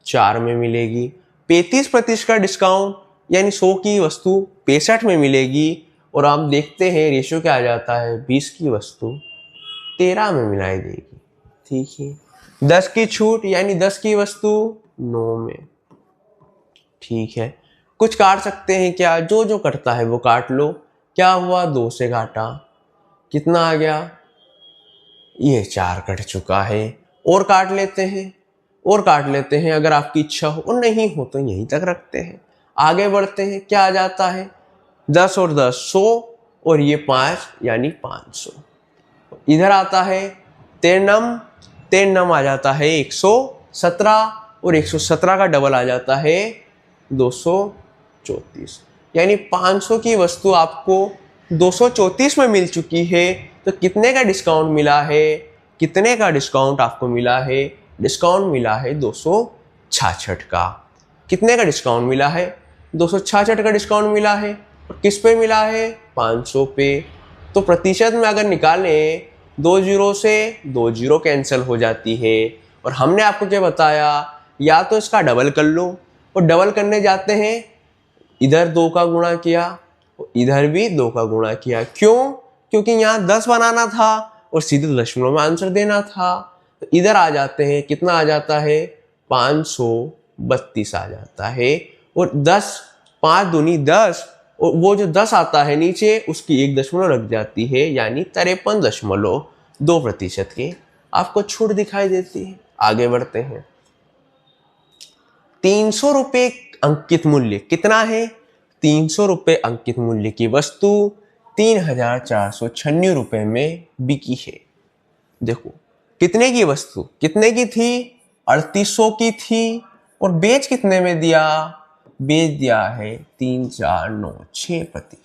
4 में मिलेगी। 35% का डिस्काउंट, यानी 100 की वस्तु 65 में मिलेगी। और आप देखते हैं रेशियो क्या आ जाता है? 20 की वस्तु 13 में मिलाई देगी। ठीक है। 10 की छूट, यानी 10 की वस्तु 9 में। ठीक है, कुछ काट सकते हैं क्या? जो जो कटता है वो काट लो। क्या हुआ? 2 से काटा, कितना आ गया? ये 4 कट चुका है। और काट लेते हैं, और काट लेते हैं, अगर आपकी इच्छा हो, और नहीं हो तो यहीं तक रखते हैं। आगे बढ़ते हैं। क्या आ जाता है? 10 और 10 100, और ये 5 यानी 500। इधर आता है 13 13 आ जाता है 117, और 117 का डबल आ जाता है 234, यानी 500 की वस्तु आपको 234 में मिल चुकी है। तो कितने का डिस्काउंट मिला है? कितने का डिस्काउंट आपको मिला है? डिस्काउंट मिला है 266 का। कितने का डिस्काउंट मिला है? 266 का डिस्काउंट मिला है। और किस पे मिला है? 500 पे। तो प्रतिशत में अगर निकालें, 2 जीरो से 2 जीरो कैंसिल हो जाती है। और हमने आपको क्या बताया? या तो इसका डबल कर लो, और डबल करने जाते हैं, इधर 2 का गुणा किया, इधर भी 2 का गुणा किया। क्यों? क्योंकि यहाँ 10 बनाना था और सीधे दशमलव में आंसर देना था। तो इधर आ जाते हैं, कितना आ जाता है? 532 आ जाता है। और 10, 5 दूनी 10, और वो जो 10 आता है नीचे, उसकी 1 दशमलव लग जाती है, यानी 53.2% की आपको छूट दिखाई देती है। आगे बढ़ते हैं। 300 रुपये अंकित मूल्य कितना है? 300 रुपये अंकित मूल्य की वस्तु 3,496 रुपये में बिकी है। देखो कितने की वस्तु, कितने की थी? 3800 की थी। और बेच कितने में दिया? बेच दिया है 3,496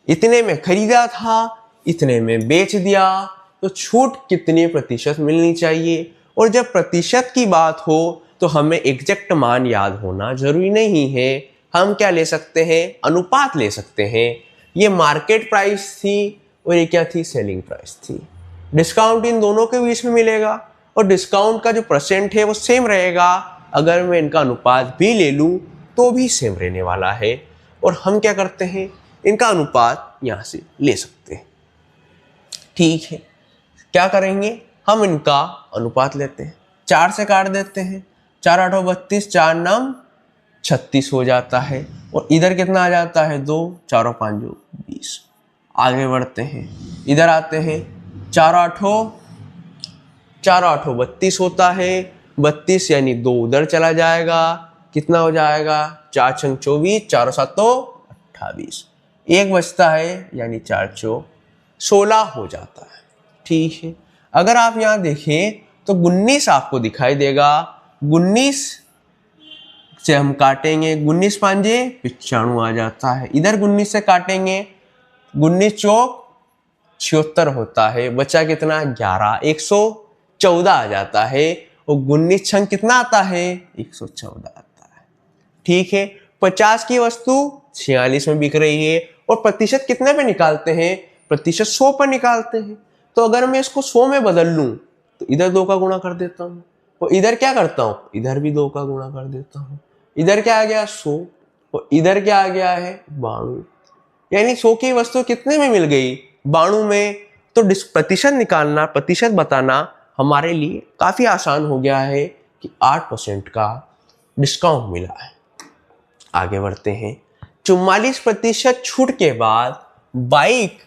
इतने में खरीदा था, इतने में बेच दिया। तो छूट कितने प्रतिशत मिलनी चाहिए? और जब प्रतिशत की बात हो तो हमें एग्जैक्ट मान याद होना जरूरी नहीं है। हम क्या ले सकते हैं, अनुपात ले सकते हैं। ये मार्केट प्राइस थी और ये क्या थी, सेलिंग प्राइस थी। डिस्काउंट इन दोनों के बीच में मिलेगा और डिस्काउंट का जो परसेंट है वो सेम रहेगा। अगर मैं इनका अनुपात भी ले लूँ तो भी सेम रहने वाला है। और हम क्या करते हैं, इनका अनुपात यहाँ से ले सकते हैं। ठीक है, क्या करेंगे, हम इनका अनुपात लेते हैं, 4 से काट देते हैं, 4 8 32, 4 9 36 हो जाता है। और इधर कितना आ जाता है, 2 4 5 20। आगे बढ़ते हैं, इधर आते हैं, 4 8 32 होता है, 32 यानी 2 उधर चला जाएगा, कितना हो जाएगा, 4 6 24, 4 7 28, 1 बचता है यानी 4 4 16 हो जाता है। ठीक है, अगर आप यहाँ देखें तो 19 आपको दिखाई देगा। 19 से हम काटेंगे, 19 5 95 आ जाता है। इधर 19 से काटेंगे, 19 चौक 76 होता है, बचा कितना, 11, 114 आ जाता है। और 19 छंग कितना आता है, 114 आता है। ठीक है, 50 की वस्तु 46 में बिक रही है और प्रतिशत कितने पे निकालते हैं, प्रतिशत 100 पर निकालते हैं। तो अगर मैं इसको 100 में बदल लूं तो इधर 2 का गुणा कर देता हूँ और इधर क्या करता हूँ, इधर भी 2 का गुणा कर देता हूँ। इधर क्या आ गया, 100 और इधर क्या आ गया है, 92। यानी 100 की वस्तु कितने में मिल गई, 92 में। तो प्रतिशत निकालना, प्रतिशत बताना हमारे लिए काफी आसान हो गया है कि 8% का डिस्काउंट मिला है। आगे बढ़ते हैं, 44% छूट के बाद बाइक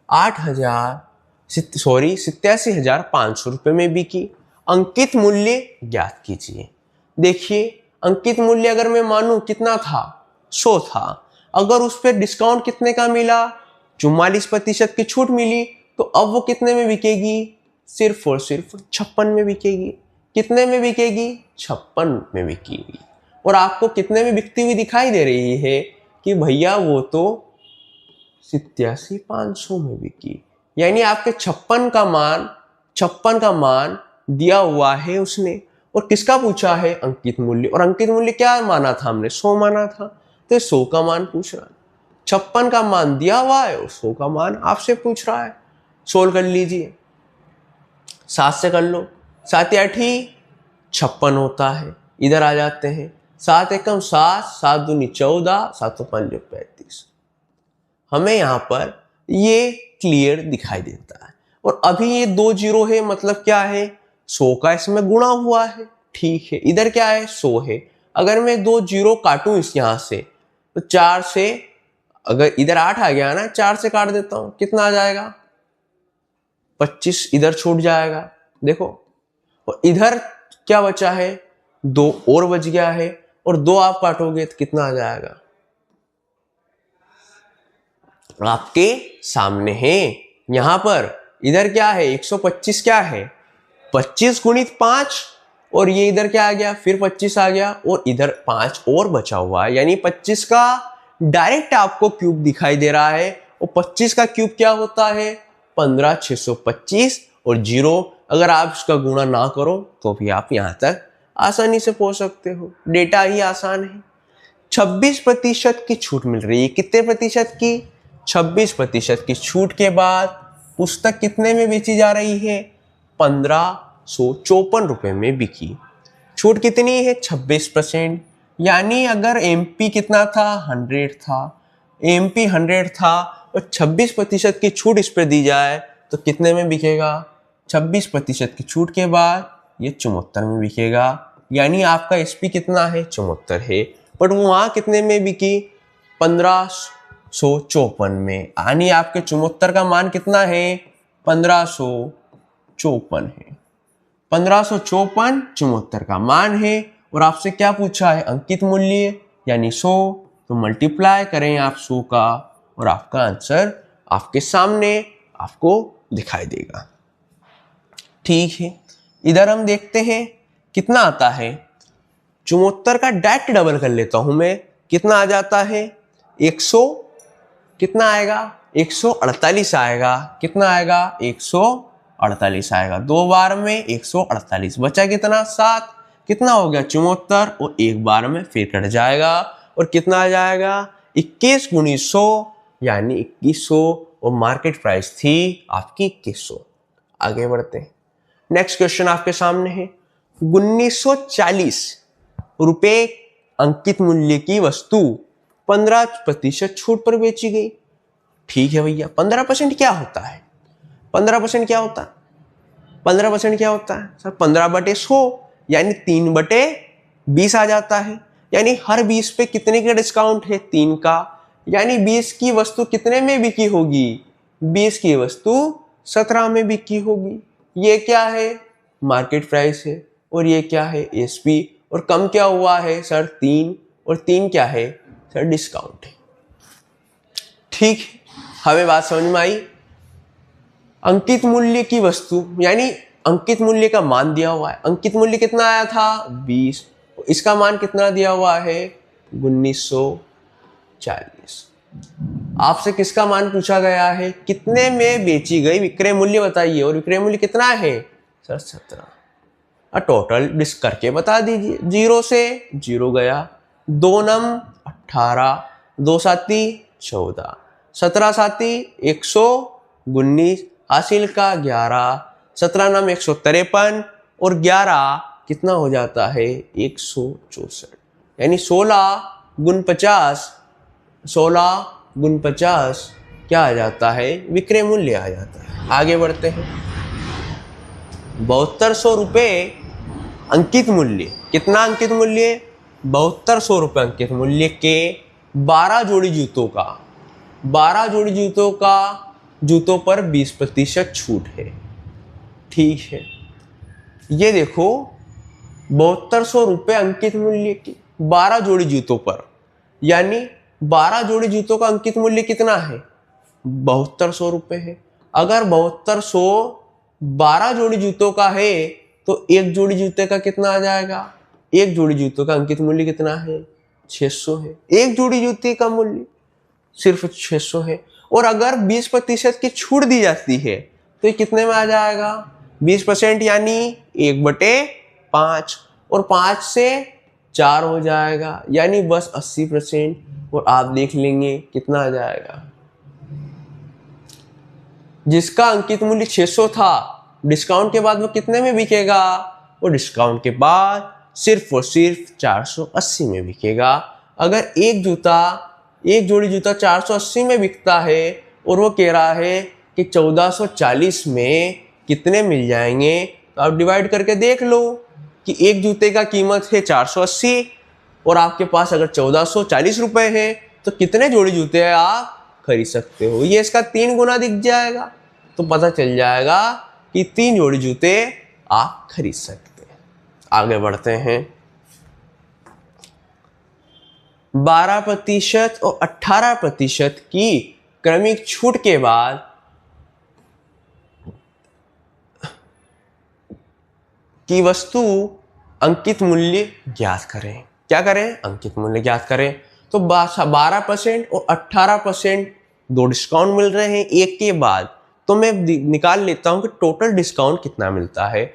87,500 रुपये में बिकी। अंकित मूल्य ज्ञात कीजिए। देखिए, अंकित मूल्य अगर मैं मानूं कितना था, 100 था। अगर उस पर डिस्काउंट कितने का मिला, 44% की छूट मिली, तो अब वो कितने में बिकेगी, सिर्फ और सिर्फ 56 में बिकेगी। कितने में बिकेगी, 56 में बिकेगी। और आपको कितने में बिकती हुई दिखाई दे रही है कि भैया वो तो 87,500 में बिकी। यानी आपके 56 का मान दिया हुआ है उसने। और किसका पूछा है, अंकित मूल्य। और अंकित मूल्य क्या माना था हमने, 100 माना था, तो 100 का मान पूछ रहा है। 56 का मान दिया हुआ है और 100 का मान आपसे पूछ रहा है। सोल्व कर लीजिए, 7 से कर लो, 7 8 56 होता है। इधर आ जाते हैं, 7 एकम 7, 7 दूनी 14, 7 5 35। हमें यहाँ पर ये क्लियर दिखाई देता है। और अभी ये 2 जीरो है, मतलब क्या है, 100 का इसमें गुणा हुआ है। ठीक है, इधर क्या है, 100 है। अगर मैं 2 जीरो काटूं इस यहाँ से, तो 4 से, अगर इधर 8 आ गया ना, 4 से काट देता हूं, कितना आ जाएगा, 25 इधर छूट जाएगा। देखो, और इधर क्या बचा है, 2 और बच गया है। और 2 आप काटोगे तो कितना आ जाएगा, आपके सामने है यहां पर। इधर क्या है, 125 क्या है, 25 गुणित 5। और ये इधर क्या आ गया, फिर 25 आ गया और इधर 5 और बचा हुआ है। यानी 25 का डायरेक्ट आपको क्यूब दिखाई दे रहा है। और 25 का क्यूब क्या होता है, 15,625। और जीरो अगर आप इसका गुणा ना करो तो भी आप यहां तक आसानी से पहुंच सकते हो। डेटा ही आसान है। 26% की छूट मिल रही है। कितने प्रतिशत की, 26% की छूट के बाद पुस्तक कितने में बेची जा रही है, 1554 रुपए में बिकी। छूट कितनी है, 26%। यानी अगर एमपी कितना था, 100 था, एमपी 100 था और 26% की छूट इस पर दी जाए तो कितने में बिकेगा, 26% की छूट के बाद ये 74 में बिकेगा। यानी आपका एसपी कितना है, 74 है। बट वहां कितने में बिकी, 1554 में। यानी आपके 74 का मान कितना है, 1554 है। 1554 74 का मान है। और आपसे क्या पूछा है, अंकित मूल्य यानी 100। तो मल्टीप्लाई करें आप 100 का और आपका आंसर आपके सामने आपको दिखाई देगा। ठीक है, इधर हम देखते हैं कितना आता है। 74 का डायरेक्ट डबल कर लेता हूं मैं, कितना आ जाता है, 100, कितना आएगा, 148 आएगा। कितना आएगा, 148 आएगा। 2 बार में 148, बचा कितना, 7। कितना हो गया 74 और एक बार में फिर कट जाएगा और कितना आ जाएगा 21 गुनी 100 यानी 2100 और मार्केट प्राइस थी आपकी 2100। आगे बढ़ते हैं। नेक्स्ट क्वेश्चन आपके सामने है 1940 रुपए अंकित मूल्य की वस्तु 15% छूट पर बेची गई। ठीक है भैया, 15% क्या होता है? 15% क्या होता है? 15% क्या होता है सर? 15/100 यानी 3/20 आ जाता है। यानी हर 20 पे कितने का डिस्काउंट है? 3 का। यानी 20 की वस्तु कितने में बिकी होगी? 20 की वस्तु 17 में बिकी होगी। ये क्या है? मार्केट प्राइस है। और ये क्या है? एसपी। और कम क्या हुआ है सर? 3। और 3 क्या है सर? डिस्काउंट है। ठीक है, हमें बात समझ में आई। अंकित मूल्य की वस्तु यानी अंकित मूल्य का मान दिया हुआ है। अंकित मूल्य कितना आया था? 20। इसका मान कितना दिया हुआ है? 1940। आपसे किसका मान पूछा गया है? कितने में बेची गई? विक्रय मूल्य बताइए। और विक्रय मूल्य कितना है सर? 17। टोटल डिस्क करके बता दीजिए। 0 से 0 गया, 2 नम 18, 2 साती 14, 17 साती 119, हासिल का 11, 17 नम 153 और 11 कितना हो जाता है? 164। यानी 16 गुण 50, 16 गुण 50 क्या आ जाता है? विक्रय मूल्य आ जाता है। आगे बढ़ते हैं। 7200 रुपये अंकित मूल्य। कितना अंकित मूल्य? 7200 रुपये अंकित मूल्य के 12 जोड़ी जूतों का 12 जोड़ी जूतों पर 20% छूट है। ठीक है, ये देखो 7200 रुपये अंकित मूल्य की 12 जोड़ी जूतों पर, यानी 12 जोड़ी जूतों का अंकित मूल्य कितना है? 7200 रुपये है। अगर 7200 12 जोड़ी जूतों का है तो एक जोड़ी जूते का कितना आ जाएगा? एक जोड़ी जूतों का अंकित मूल्य कितना है? 600 है। एक जोड़ी जूते का मूल्य सिर्फ 600 है। और अगर 20% की छूट दी जाती है तो ये कितने में आ जाएगा? 20% यानी 1/5 और 5 से 4 हो जाएगा, यानी बस 80%। और आप देख लेंगे कितना आ जाएगा। जिसका अंकित मूल्य 600 था, डिस्काउंट के बाद वो कितने में बिकेगा? वो डिस्काउंट के बाद सिर्फ और सिर्फ 480 में बिकेगा। अगर एक जोड़ी जूता 480 में बिकता है और वो कह रहा है कि 1440 में कितने मिल जाएंगे, तो आप डिवाइड करके देख लो कि एक जूते का कीमत है 480 और आपके पास अगर 1440 रुपए है तो कितने जोड़ी जूते आप खरीद सकते हो। ये इसका 3 गुना दिख जाएगा, तो पता चल जाएगा कि 3 जोड़ी जूते आप खरीद सकते हैं। आगे बढ़ते हैं। 12% और 18% की क्रमिक छूट के बाद की वस्तु अंकित मूल्य ज्ञात करें। क्या करें? अंकित मूल्य ज्ञात करें। तो 12% और 18% दो डिस्काउंट मिल रहे हैं एक के बाद, तो मैं निकाल लेता हूं कि टोटल डिस्काउंट कितना मिलता है।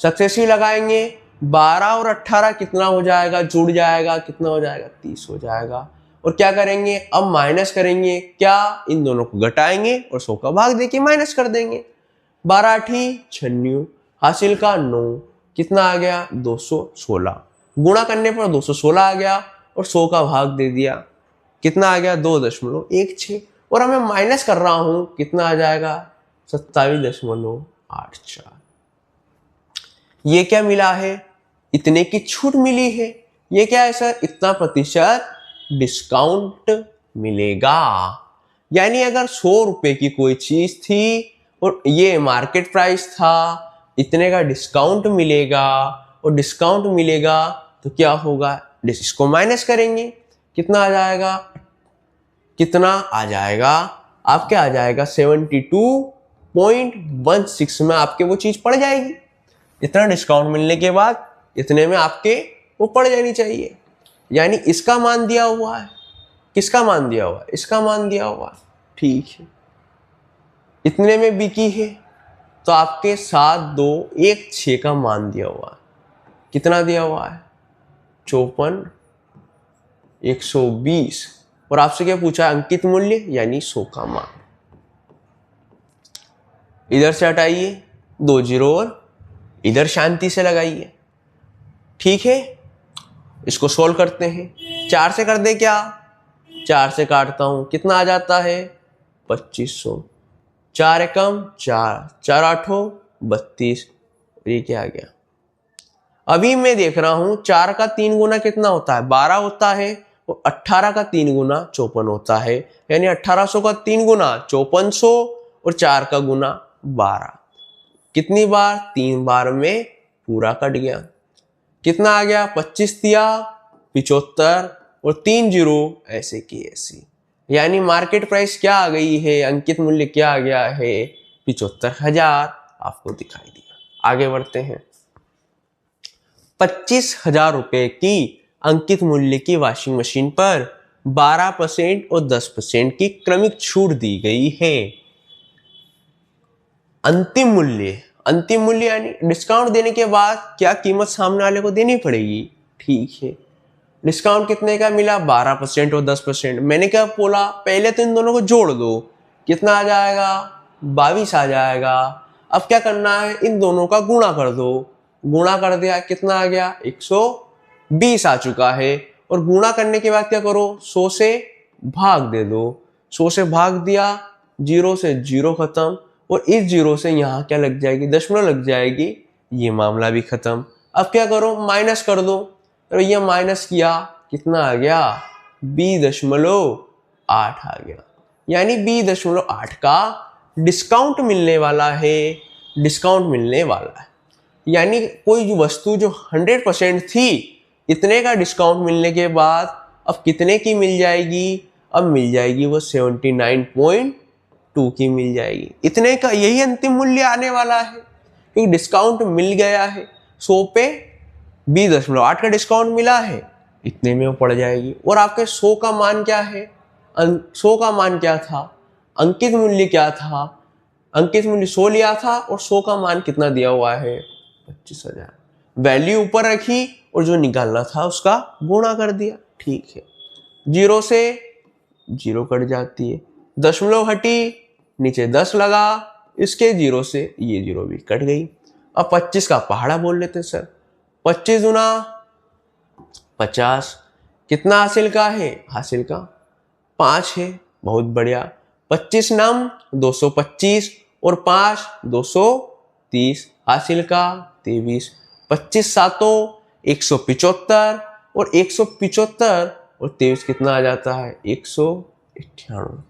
सक्सेसिव लगाएंगे, 12 और 18 कितना हो जाएगा? जुड़ जाएगा, कितना हो जाएगा? 30 हो जाएगा। और क्या करेंगे? अब माइनस करेंगे। क्या? इन दोनों को घटाएंगे और 100 का भाग देके माइनस कर देंगे। 12 8 96, हासिल का 9, कितना आ गया? 216। गुणा करने पर 216 आ गया और 100 का भाग दे दिया, कितना आ गया? 2.16। और हमें माइनस कर रहा हूं, कितना आ जाएगा? 27.84। ये क्या मिला है? इतने की छूट मिली है। ये क्या है सर? इतना प्रतिशत डिस्काउंट मिलेगा। यानी अगर 100 रुपए की कोई चीज थी और ये मार्केट प्राइस था, इतने का डिस्काउंट मिलेगा। और डिस्काउंट मिलेगा तो क्या होगा? इसको माइनस करेंगे, कितना आ जाएगा? कितना आ जाएगा? आपके आ जाएगा 72.16 में आपके वो चीज पड़ जाएगी। इतना डिस्काउंट मिलने के बाद इतने में आपके वो पड़ जानी चाहिए। यानी इसका मान दिया हुआ है। किसका मान दिया हुआ है? इसका मान दिया हुआ है। ठीक है, इतने में बिकी है तो आपके 7216 का मान दिया हुआ है। कितना दिया हुआ है 54, 120, और आपसे क्या पूछा है अंकित मूल्य यानी 100 का मान। इधर से हटाइए 2 जीरो और इधर शांति से लगाइए। ठीक है, इसको सोल्व करते हैं। 4 से कर दे क्या, 4 से काटता हूं कितना आ जाता है 2500। 4 एकम 4, 4 आठों 32, ये क्या आ गया। अभी मैं देख रहा हूं 4 का 3 गुना कितना होता है 12 होता है, और 18 का 3 गुना 54 होता है, यानी 1800 का 3 गुना 5400 और 4 का गुना 12। कितनी बार 3 बार में पूरा कट गया। कितना आ गया 25 दिया 75 और 3 जीरो ऐसे की ऐसी, यानी मार्केट प्राइस क्या आ गई है, अंकित मूल्य क्या आ गया है 75,000 आपको दिखाई दिया। आगे बढ़ते हैं। 25,000 रुपए की अंकित मूल्य की वॉशिंग मशीन पर 12% और 10% की क्रमिक छूट दी गई है। अंतिम मूल्य यानी डिस्काउंट देने के बाद क्या कीमत सामने वाले को देनी पड़ेगी। ठीक है, डिस्काउंट कितने का मिला 12% और 10%। मैंने क्या बोला पहले तो इन दोनों को जोड़ दो, कितना आ जाएगा 22 आ जाएगा। अब क्या करना है इन दोनों का गुणा कर दो, गुणा कर दिया कितना आ गया 120 आ चुका है। और गुणा करने के बाद क्या करो 100 से भाग दे दो, 100 से भाग दिया 0 से 0 खत्म, और इस 0 से यहाँ क्या लग जाएगी दशमलव लग जाएगी, ये मामला भी खत्म। अब क्या करो माइनस कर दो, तो ये माइनस किया कितना आ गया 20.8 आ गया, यानी 20.8 का डिस्काउंट मिलने वाला है, डिस्काउंट मिलने वाला है। यानी कोई जो वस्तु जो 100% थी इतने का डिस्काउंट मिलने के बाद अब कितने की मिल जाएगी, अब मिल जाएगी वो 79.2 की मिल जाएगी। इतने का यही अंतिम मूल्य आने वाला है, क्योंकि डिस्काउंट मिल गया है 100 पे 20.8 का डिस्काउंट मिला है, इतने में वो पड़ जाएगी। और आपके 100 का मान क्या है, 100 का मान क्या था, अंकित मूल्य क्या था, अंकित मूल्य 100 लिया था और 100 का मान कितना दिया हुआ है 25,000। वैल्यू ऊपर रखी और जो निकालना था उसका गुणा कर दिया। ठीक है, 0 से 0 कट जाती है, दशमलव हटी नीचे 10 लगा, इसके 0 से ये 0 भी कट गई। अब 25 का पहाड़ा बोल लेते हैं सर, 25 गुना 50 कितना हासिल का है, हासिल का 5 है, बहुत बढ़िया। 25 नम 225 और 5 230, हासिल का 23। 25 सातों 175 और 175 और 23 कितना आ जाता है 198।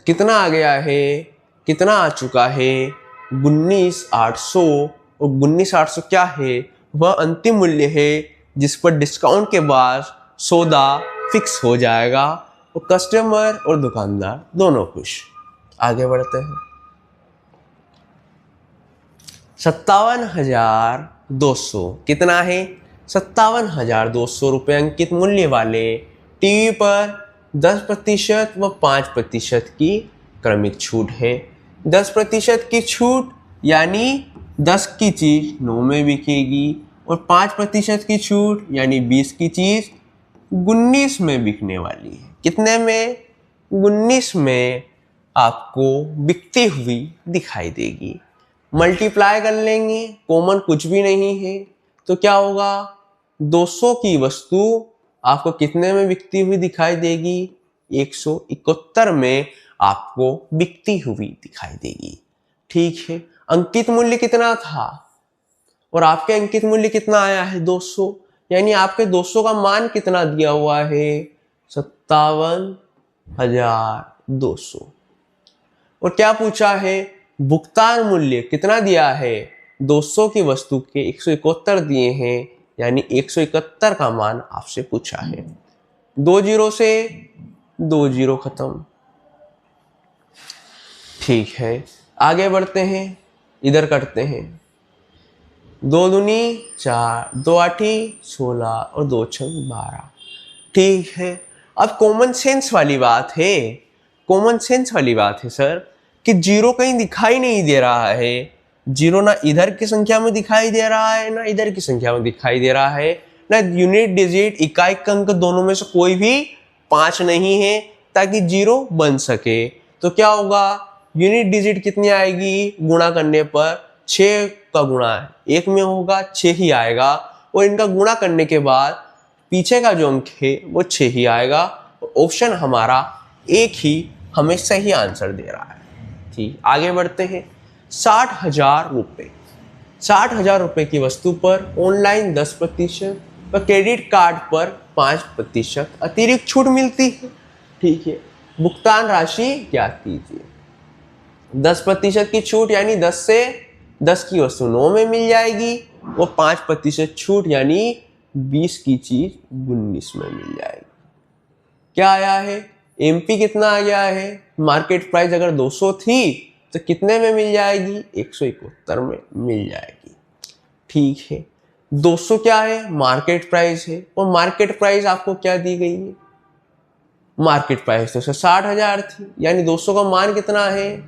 कितना आ गया है, कितना आ चुका है 19,800, और 19,800 क्या है, वह अंतिम मूल्य है जिस पर डिस्काउंट के बाद सौदा फिक्स हो जाएगा और कस्टमर और दुकानदार दोनों खुश। आगे बढ़ते हैं। 57,200 कितना है, 57,200 रुपये अंकित मूल्य वाले टीवी पर 10% व 5% की क्रमिक छूट है। 10% की छूट यानी 10 की चीज 9 में बिकेगी, और 5% की छूट यानी 20 की चीज 19 में बिकने वाली है। कितने में, 19 में आपको बिकती हुई दिखाई देगी। मल्टीप्लाई कर लेंगे, कॉमन कुछ भी नहीं है, तो क्या होगा 200 की वस्तु आपको कितने में बिकती हुई दिखाई देगी, 171 में आपको बिकती हुई दिखाई देगी। ठीक है, अंकित मूल्य कितना था और आपके अंकित मूल्य कितना आया है 200, यानी आपके 200 का मान कितना दिया हुआ है 57,200। और क्या पूछा है, भुगतान मूल्य कितना दिया है, 200 की वस्तु के 171 दिए हैं, यानी 171 का मान आपसे पूछा है। 2 जीरो से 2 जीरो खत्म। ठीक है, आगे बढ़ते हैं, इधर करते हैं। 2 दूनी 4, 2 आठी 16 और 2 छंग 12। ठीक है, अब कॉमन सेंस वाली बात है, कॉमन सेंस वाली बात है सर, कि जीरो कहीं दिखाई नहीं दे रहा है, जीरो ना इधर की संख्या में दिखाई दे रहा है ना इधर की संख्या में दिखाई दे रहा है, ना यूनिट डिजिट इकाई अंक दोनों में से कोई भी 5 नहीं है ताकि जीरो बन सके। तो क्या होगा, यूनिट डिजिट कितनी आएगी गुणा करने पर, 6 का गुणा 1 में होगा 6 ही आएगा, और इनका गुणा करने के बाद पीछे का जो अंक है वो 6 ही आएगा। ऑप्शन हमारा एक ही हमें सही आंसर दे रहा है। ठीक, आगे बढ़ते हैं। 60,000 रुपये, 60,000 रुपये की वस्तु पर ऑनलाइन 10% व क्रेडिट कार्ड पर 5% अतिरिक्त छूट मिलती है। ठीक है, भुगतान राशि ज्ञात कीजिए। 10% की छूट यानी 10 से 10 की वस्तु 9 में मिल जाएगी, वो 5% छूट यानी 20 की चीज 19 में मिल जाएगी। क्या आया है, एमपी कितना आ गया है, मार्केट प्राइस अगर 200 थी तो कितने में मिल जाएगी, 171 में मिल जाएगी। ठीक है, 200 क्या है, मार्केट प्राइस है, और मार्केट प्राइस आपको क्या दी गई है, मार्केट प्राइस तो 60,000 थी, यानी 200 का मान कितना है,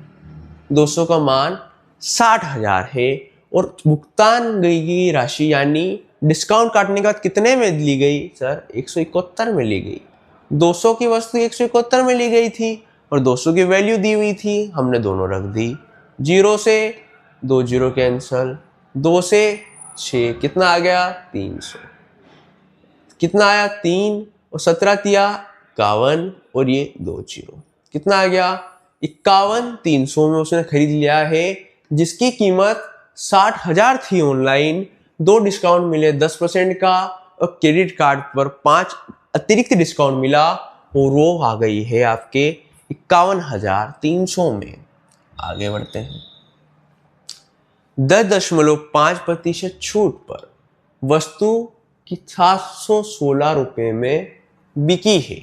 200 का मान 60,000 है। और भुगतान गई राशि यानी डिस्काउंट काटने के बाद कितने में ली गई सर, 171 में ली गई। 200 की वस्तु 171 में ली गई थी और 200 की वैल्यू दी हुई थी, हमने दोनों रख दी। 0 से 2 जीरो कैंसल, 2 से 6 कितना आ गया, 300 कितना आया 3 और 17 दिया 51 और ये 2 जीरो कितना आ गया 51। 300 में उसने खरीद लिया है जिसकी कीमत 60,000 थी ऑनलाइन, 2 डिस्काउंट मिले 10% का और क्रेडिट कार्ड पर 5 अतिरिक्त डिस्काउंट मिला और वो आ गई है आपके 51,300 में। आगे बढ़ते हैं। 10.5% छूट पर वस्तु की 716 रुपये में बिकी है,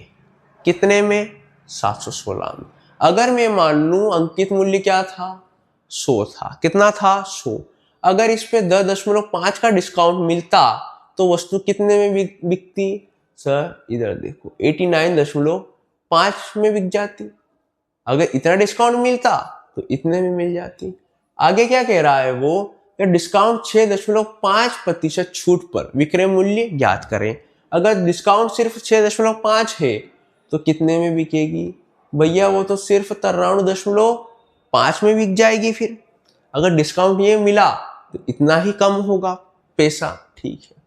कितने में, 716 में। अगर मैं मान लूं अंकित मूल्य क्या था, 100 था, कितना था 100, अगर इस पे 10.5 का डिस्काउंट मिलता तो वस्तु कितने में बिकती सर, इधर देखो 89.5 में बिक जाती। अगर इतना डिस्काउंट मिलता तो इतने में मिल जाती। आगे क्या कह रहा है वो, डिस्काउंट 6.5% छूट पर विक्रय मूल्य ज्ञात करें। अगर डिस्काउंट सिर्फ 6.5 है तो कितने में बिकेगी भैया, वो तो सिर्फ 93.5 में बिक जाएगी। फिर अगर डिस्काउंट ये मिला तो इतना ही कम होगा पैसा। ठीक है,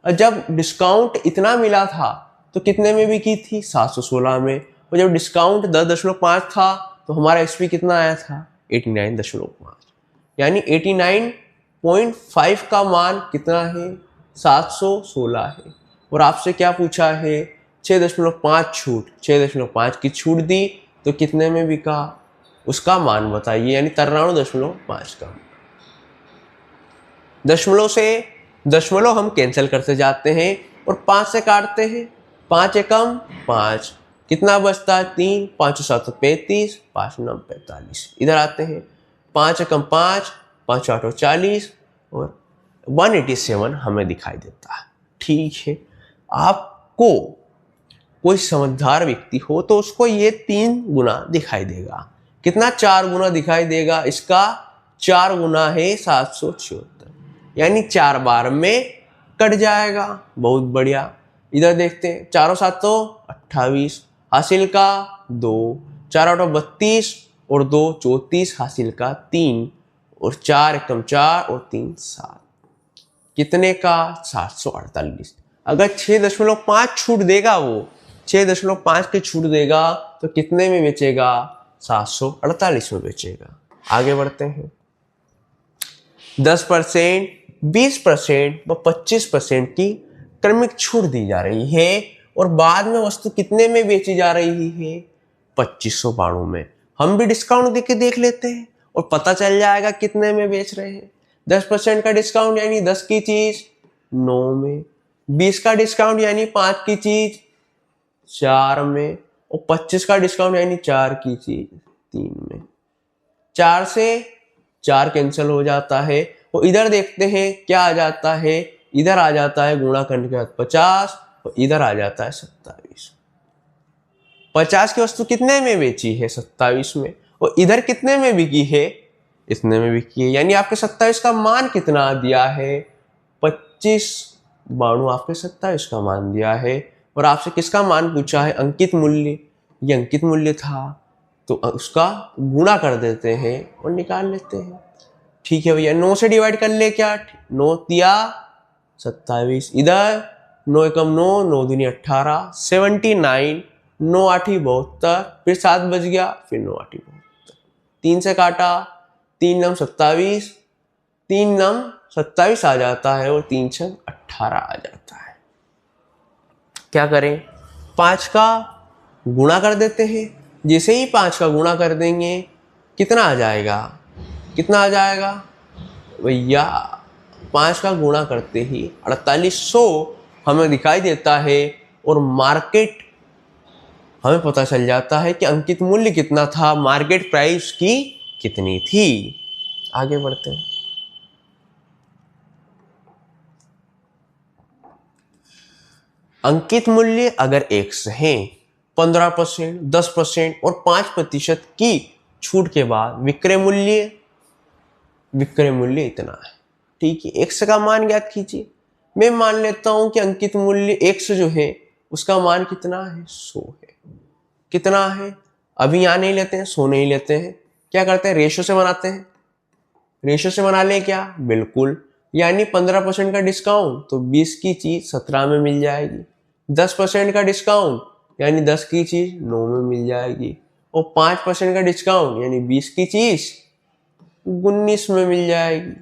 और जब डिस्काउंट इतना मिला था तो कितने में बिकी थी, 716 में, और जब डिस्काउंट 10.5 था तो हमारा एसपी कितना आया था, 89.5, यानी 89.5 का मान कितना है, 716 है। और आपसे क्या पूछा है, 6.5 छूट, 6.5 की छूट दी तो कितने में बिका, उसका मान बताइए, यानी 93.5 का। दशमलव से दशमलव हम कैंसिल करते जाते हैं और 5 से काटते हैं, 5 एकम 5, कितना बचता है 3, 5 7 35, 5 9 45। इधर आते हैं, 5 एकम 5, 5 8 40 और 187 हमें दिखाई देता है। ठीक है, आपको कोई समझदार व्यक्ति हो तो उसको ये 3 गुना दिखाई देगा। कितना, 4 गुना दिखाई देगा। इसका 4 गुना है 776, यानी 4 बार में कट जाएगा। बहुत बढ़िया, इधर देखते हैं, 4 7 28, हासिल का 2, 4 8 32 और 2 34, हासिल का 3 और 4 एकम 4 और 3 7, कितने का 748। अगर 6.5 छूट देगा, वो 6.5 की छूट देगा तो कितने में बेचेगा, 748 में बेचेगा। आगे बढ़ते हैं। 10%, 20% व 25% की क्रमिक छूट दी जा रही है और बाद में वस्तु कितने में बेची जा रही है, 2592 में। हम भी डिस्काउंट देके देख लेते हैं और पता चल जाएगा कितने में बेच रहे हैं। 10% का डिस्काउंट यानी 10 की चीज 9 में, 20 का डिस्काउंट यानी 5 की चीज 4 में, और 25 का डिस्काउंट यानी 4 की चीज 3 में। 4 से 4 कैंसिल हो जाता है और इधर देखते हैं क्या आ जाता है, इधर आ जाता है गुणा करने के बाद 50 और इधर आ जाता है 27। 50 की वस्तु कितने में बेची है, 27 में, और इधर कितने में बिकी है, इतने में भी किए, यानी आपके 27 का मान कितना दिया है 25। बाणु आपके 27 का मान दिया है और आपसे किसका मान पूछा है अंकित मूल्य। ये अंकित मूल्य था तो उसका गुणा कर देते हैं और निकाल लेते हैं। ठीक है भैया, 9 से डिवाइड कर ले क्या, 9 तिया 27, इधर 9 एकम 9, 9 दूनी 18, 79, 9 आठी 72, फिर 7 बज गया, फिर 9 आठी 72, 3 से काटा, 3 नम 27, 3 नम 27 आ जाता है और 3 छंग 18 आ जाता है। क्या करें, 5 का गुणा कर देते हैं। जैसे ही 5 का गुणा कर देंगे कितना आ जाएगा, कितना आ जाएगा भैया, 5 का गुणा करते ही 4800 हमें दिखाई देता है और मार्केट हमें पता चल जाता है कि अंकित मूल्य कितना था, मार्केट प्राइस की कितनी थी। आगे बढ़ते हैं। अंकित मूल्य अगर x है, 15%, 10% और 5% की छूट के बाद विक्रय मूल्य इतना है। ठीक है, x का मान ज्ञात कीजिए। मैं मान लेता हूं कि अंकित मूल्य x जो है उसका मान कितना है, 100 है। कितना है, अभी यहां नहीं लेते हैं, 100 नहीं लेते हैं, क्या करते हैं, रेशो से बनाते हैं। रेशो से बना ले क्या, बिल्कुल, यानी 15% का डिस्काउंट तो 20 की चीज 17 में मिल जाएगी, 10% का डिस्काउंट यानी 10 की चीज 9 में मिल जाएगी, और 5% का डिस्काउंट यानी 20 की चीज 19 में मिल जाएगी।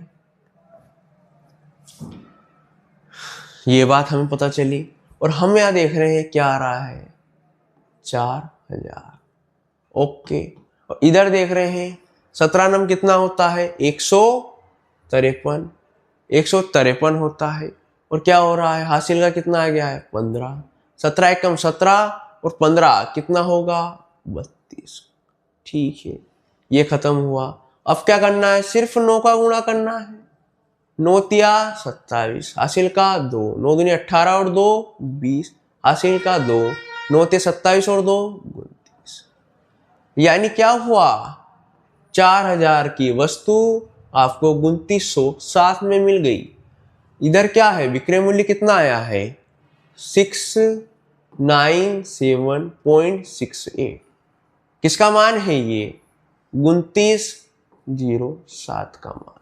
ये बात हमें पता चली और हम यहां देख रहे हैं क्या आ रहा है, 4000। ओके, और इधर देख रहे हैं 17 नम कितना होता है, 153, 153 होता है। और क्या हो रहा है, हासिल का कितना आ गया है 15, 17 एकम 17 और 15 कितना होगा 32। ठीक है, ये खत्म हुआ। अब क्या करना है, सिर्फ 9 का गुणा करना है, 9 तिया 27, हासिल का 2, 9 दूनी 18 और 2 20, हासिल का 2, 9 ते 27 और 2 29। यानी क्या हुआ, 4000 की वस्तु आपको 2907 में मिल गई। इधर क्या है, विक्रय मूल्य कितना आया है 697.68। किसका मान है ये, 2907 का मान।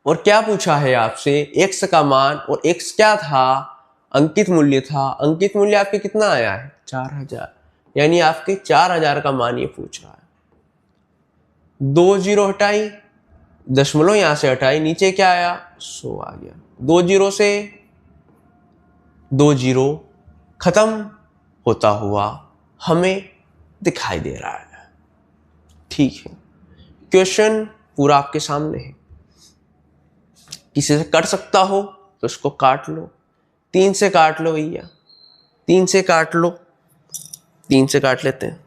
और क्या पूछा है आपसे, x का मान, और x क्या था, अंकित मूल्य था। अंकित मूल्य आपके कितना आया है 4000, यानी आपके 4000 का मान ये पूछ रहा है। 2 जीरो हटाई, दशमलव यहां से हटाई, नीचे क्या आया 100 आ गया। 2 जीरो से 2 जीरो खत्म होता हुआ हमें दिखाई दे रहा है। ठीक है, क्वेश्चन पूरा आपके सामने है, किसी से कट सकता हो तो उसको काट लो, 3 से काट लो भैया, 3 से काट लो, 3 से काट लेते हैं,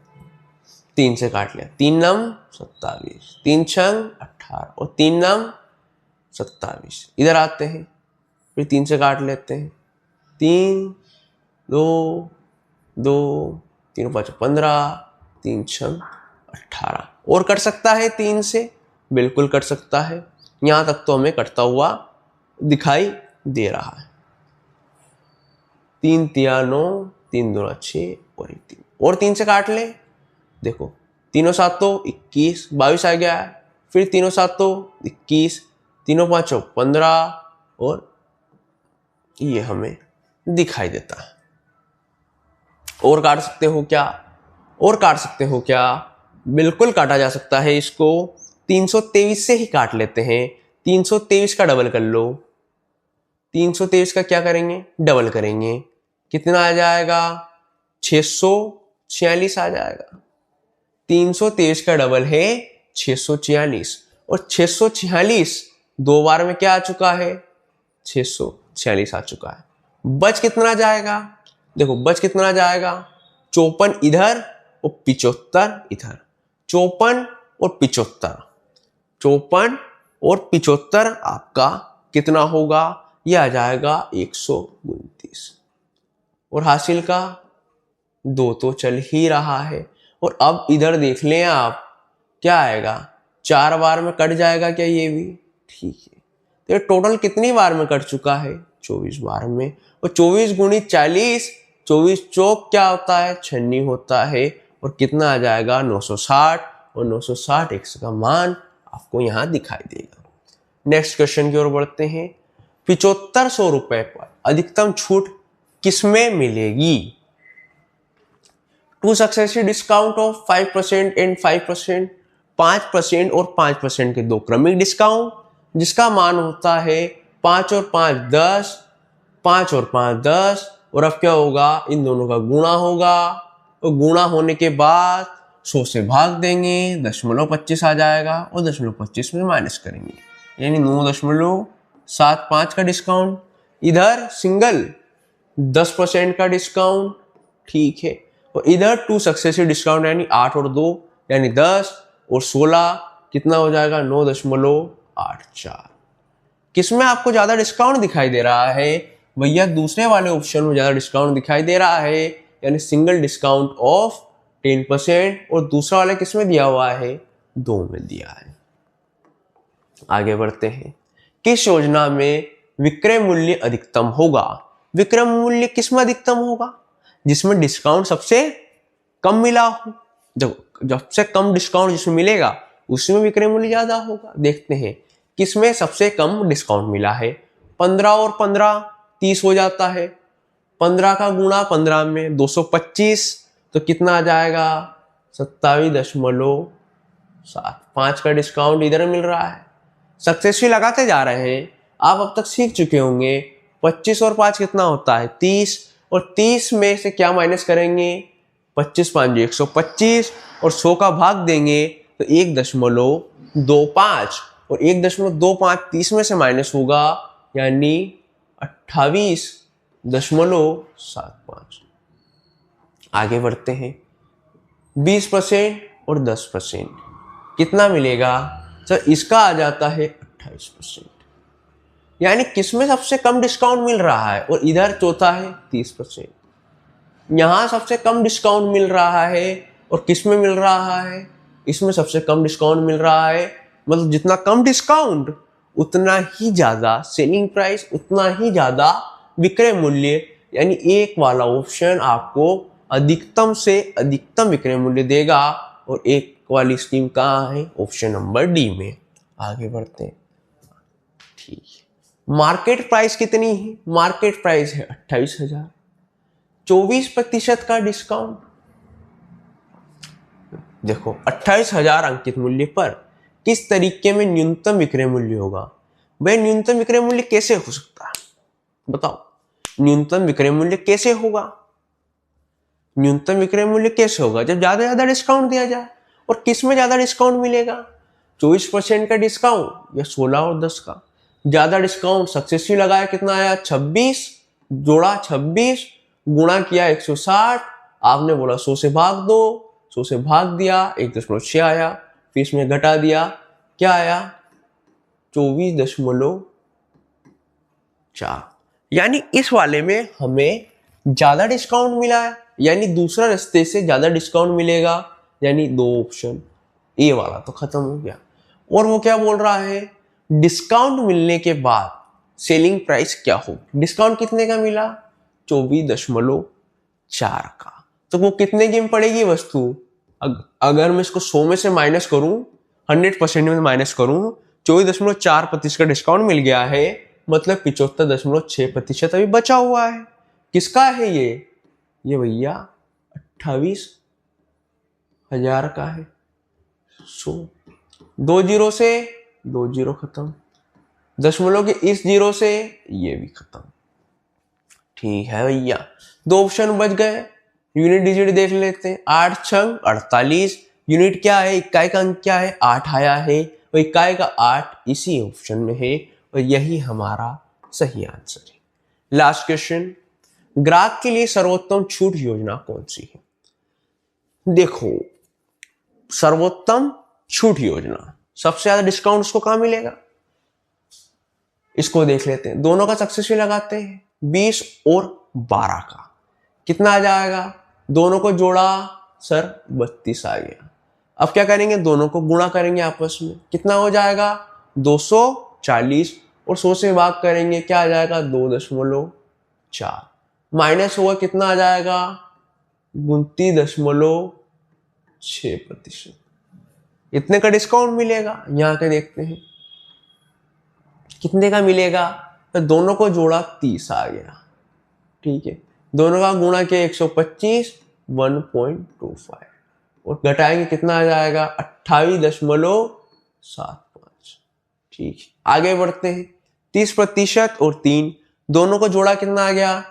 3 से काट लिया, 3 नम 27, 3 छंग 18 और 3 नम 27। इधर आते हैं, फिर 3 से काट लेते हैं, 3 2 2 3 5 15, 3 छंग 18। और कट सकता है 3 से, बिल्कुल कट सकता है, यहां तक तो हमें कटता हुआ दिखाई दे रहा है। 3 तिया 9, 3 दूना 6 और 3, और 3 से काट ले, देखो 3 7 21, 22 आ गया है, फिर 3 7 21, 3 5 15 और ये हमें दिखाई देता है। और काट सकते हो क्या, और काट सकते हो क्या, बिल्कुल काटा जा सकता है इसको। 323 से ही काट लेते हैं, 323 का डबल कर लो, 323 का क्या करेंगे, डबल करेंगे, कितना आ जाएगा 646 आ जाएगा। 323 का डबल है 646, और 646 दो बार में क्या आ चुका है 646 आ चुका है। बच कितना जाएगा, देखो बच कितना जाएगा, 54 इधर और 75 इधर, 54 और 75, 54 और 75 आपका कितना होगा, यह आ जाएगा 129। और हासिल का 2 तो चल ही रहा है, और अब इधर देख लें आप क्या आएगा, 4 बार में कट जाएगा क्या ये भी? ठीक है, तो ये टोटल कितनी बार में कट चुका है? 24 बार में। और 24 गुणित 40, 24 चौक क्या होता है? 96 होता है। और कितना आ जाएगा? 960। और 960 x का मान आपको यहाँ दिखाई देगा। नेक्स्ट क्वेश्चन की ओर बढ़ते हैं। 7500 रुपए पर अधिकतम छूट किसमें मिलेगी? Two successive discount of 5% and 5%, 5% और 5% के दो क्रमिक डिस्काउंट जिसका मान होता है 5 और 5 10, 5 और 5 10। और अब क्या होगा? इन दोनों का गुणा होगा। और गुणा होने के बाद 100 से भाग देंगे, 0.25 आ जाएगा। और 0.25 में माइनस करेंगे, यानी 9.75 का डिस्काउंट। इधर सिंगल 10% का डिस्काउंट, ठीक है। और इधर टू सक्सेसिव डिस्काउंट यानी 8 और 2 यानी 10 और 16 कितना हो जाएगा? 9.84। किसमें आपको ज्यादा डिस्काउंट दिखाई दे रहा है? भैया दूसरे वाले ऑप्शन में ज्यादा डिस्काउंट दिखाई दे रहा है, यानी सिंगल डिस्काउंट ऑफ 10%। और दूसरा वाला किसमें दिया हुआ है? 2 में दिया है। आगे बढ़ते हैं। किस योजना में विक्रय मूल्य अधिकतम होगा? विक्रय मूल्य किसमें अधिकतम होगा? जिसमें डिस्काउंट सबसे कम मिला हो। जब सबसे कम डिस्काउंट जिसमें मिलेगा उसमें विक्रय मूल्य ज्यादा होगा। देखते हैं किसमें सबसे कम डिस्काउंट मिला है। 15 और 15 30 हो जाता है। 15 का गुणा 15 में 225, तो कितना आ जाएगा? 27.7। 5 का डिस्काउंट इधर मिल रहा है। सक्सेसफुल लगाते जा रहे हैं। आप अब तक सीख चुके होंगे 25 और 5 कितना होता है? 30। और 30 में से क्या माइनस करेंगे? 25 5 125 और 100 का भाग देंगे तो 1.25। और 1.25 30 में से माइनस होगा, यानी 28.75। आगे बढ़ते हैं। 20% और 10% कितना मिलेगा? सर इसका आ जाता है 28%। यानी किसमें सबसे कम डिस्काउंट मिल रहा है? और इधर चौथा है 30%। यहां सबसे कम डिस्काउंट मिल रहा है और किसमें मिल रहा है? इसमें सबसे कम डिस्काउंट मिल रहा है। मतलब जितना कम डिस्काउंट उतना ही ज्यादा सेलिंग प्राइस, उतना ही ज्यादा विक्रय मूल्य। यानी एक वाला ऑप्शन आपको अधिकतम से अधिकतम विक्रय मूल्य देगा और एक वाली स्कीम कहाँ है? ऑप्शन नंबर डी में। आगे बढ़ते हैं। ठीक है, मार्केट प्राइस कितनी है? मार्केट प्राइस है 28,000। 24% का डिस्काउंट। देखो 28,000 अंकित मूल्य पर किस तरीके में न्यूनतम विक्रय मूल्य होगा? भाई न्यूनतम विक्रय मूल्य कैसे हो सकता है? बताओ, न्यूनतम विक्रय मूल्य कैसे होगा? न्यूनतम विक्रय मूल्य कैसे होगा? जब ज्यादा डिस्काउंट दिया जाए। और किस में ज्यादा डिस्काउंट मिलेगा? 24% का डिस्काउंट या 16 और 10 का? ज्यादा डिस्काउंट सक्सेसफुल लगाया, कितना आया? 26 जोड़ा 26 गुणा किया 160। आपने बोला 100 से भाग दो, 100 से भाग दिया 1.6 आया। फिर इसमें घटा दिया, क्या आया? 24.4। यानी इस वाले में हमें ज्यादा डिस्काउंट मिला है, यानी दूसरा रास्ते से ज्यादा डिस्काउंट मिलेगा। यानी दो ऑप्शन ए वाला तो खत्म हो गया। और वो क्या बोल रहा है? डिस्काउंट मिलने के बाद सेलिंग प्राइस क्या हो? डिस्काउंट कितने का मिला? 24.4 का। तो वो कितने की पड़ेगी वस्तु? अगर मैं इसको 100 में से माइनस करूं, 100% में माइनस करूं, 24.4% का डिस्काउंट मिल गया है। मतलब 75.6% अभी बचा हुआ है। किसका है ये भैया 28,000 का है। 2 जीरो से 2 जीरो खत्म, दशमलव के इस जीरो से ये भी खत्म। ठीक है भैया, 2 ऑप्शन बच गए। यूनिट डिजिट देख लेते हैं। 8 छंग 48। यूनिट क्या है? इकाई का अंक क्या है? 8 आया है। और इकाई का 8 इसी ऑप्शन में है और यही हमारा सही आंसर है। लास्ट क्वेश्चन, ग्राहक के लिए सर्वोत्तम छूट योजना कौन सी है? देखो, सर्वोत्तम छूट योजना, सबसे ज्यादा डिस्काउंट उसको कहां मिलेगा? इसको देख लेते हैं। दोनों का सक्सेसफुल लगाते हैं। 20 और 12 का कितना आ जाएगा? दोनों को जोड़ा सर 32 आ गया। अब क्या करेंगे, दोनों को गुणा करेंगे आपस में, कितना हो जाएगा 240 और 100 से भाग करेंगे, क्या आ जाएगा 2.4, माइनस होगा कितना आ जाएगा 29.6%। इतने का डिस्काउंट मिलेगा। यहाँ के देखते हैं कितने का मिलेगा, तो दोनों को जोड़ा 30 आ गया, ठीक है, दोनों का गुणा किया 125 1.25 और घटाएंगे कितना आ जाएगा 28.75, ठीक है। आगे बढ़ते हैं, 30% और 3 दोनों को जोड़ा कितना आ गया,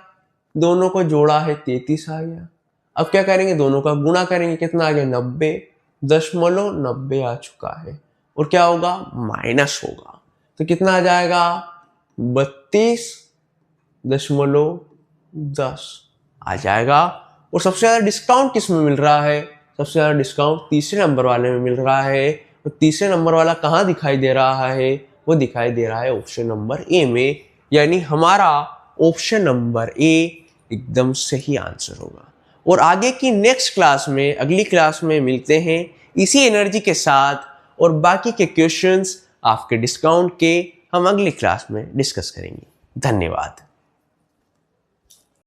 दोनों को जोड़ा है 33 आ गया। अब क्या करेंगे, दोनों का गुणा करेंगे, कितना आ गया 90.90 आ चुका है और क्या होगा माइनस होगा, तो कितना आ जाएगा 32.10 आ जाएगा। और सबसे ज्यादा डिस्काउंट किस में मिल रहा है, सबसे ज्यादा डिस्काउंट तीसरे नंबर वाले में मिल रहा है। और तीसरे नंबर वाला कहाँ दिखाई दे रहा है, वो दिखाई दे रहा है ऑप्शन नंबर ए में, यानी हमारा ऑप्शन नंबर ए एकदम सही आंसर होगा। और आगे की नेक्स्ट क्लास में, अगली क्लास में मिलते हैं इसी एनर्जी के साथ और बाकी के क्वेश्चंस आपके डिस्काउंट के हम अगली क्लास में डिस्कस करेंगे। धन्यवाद।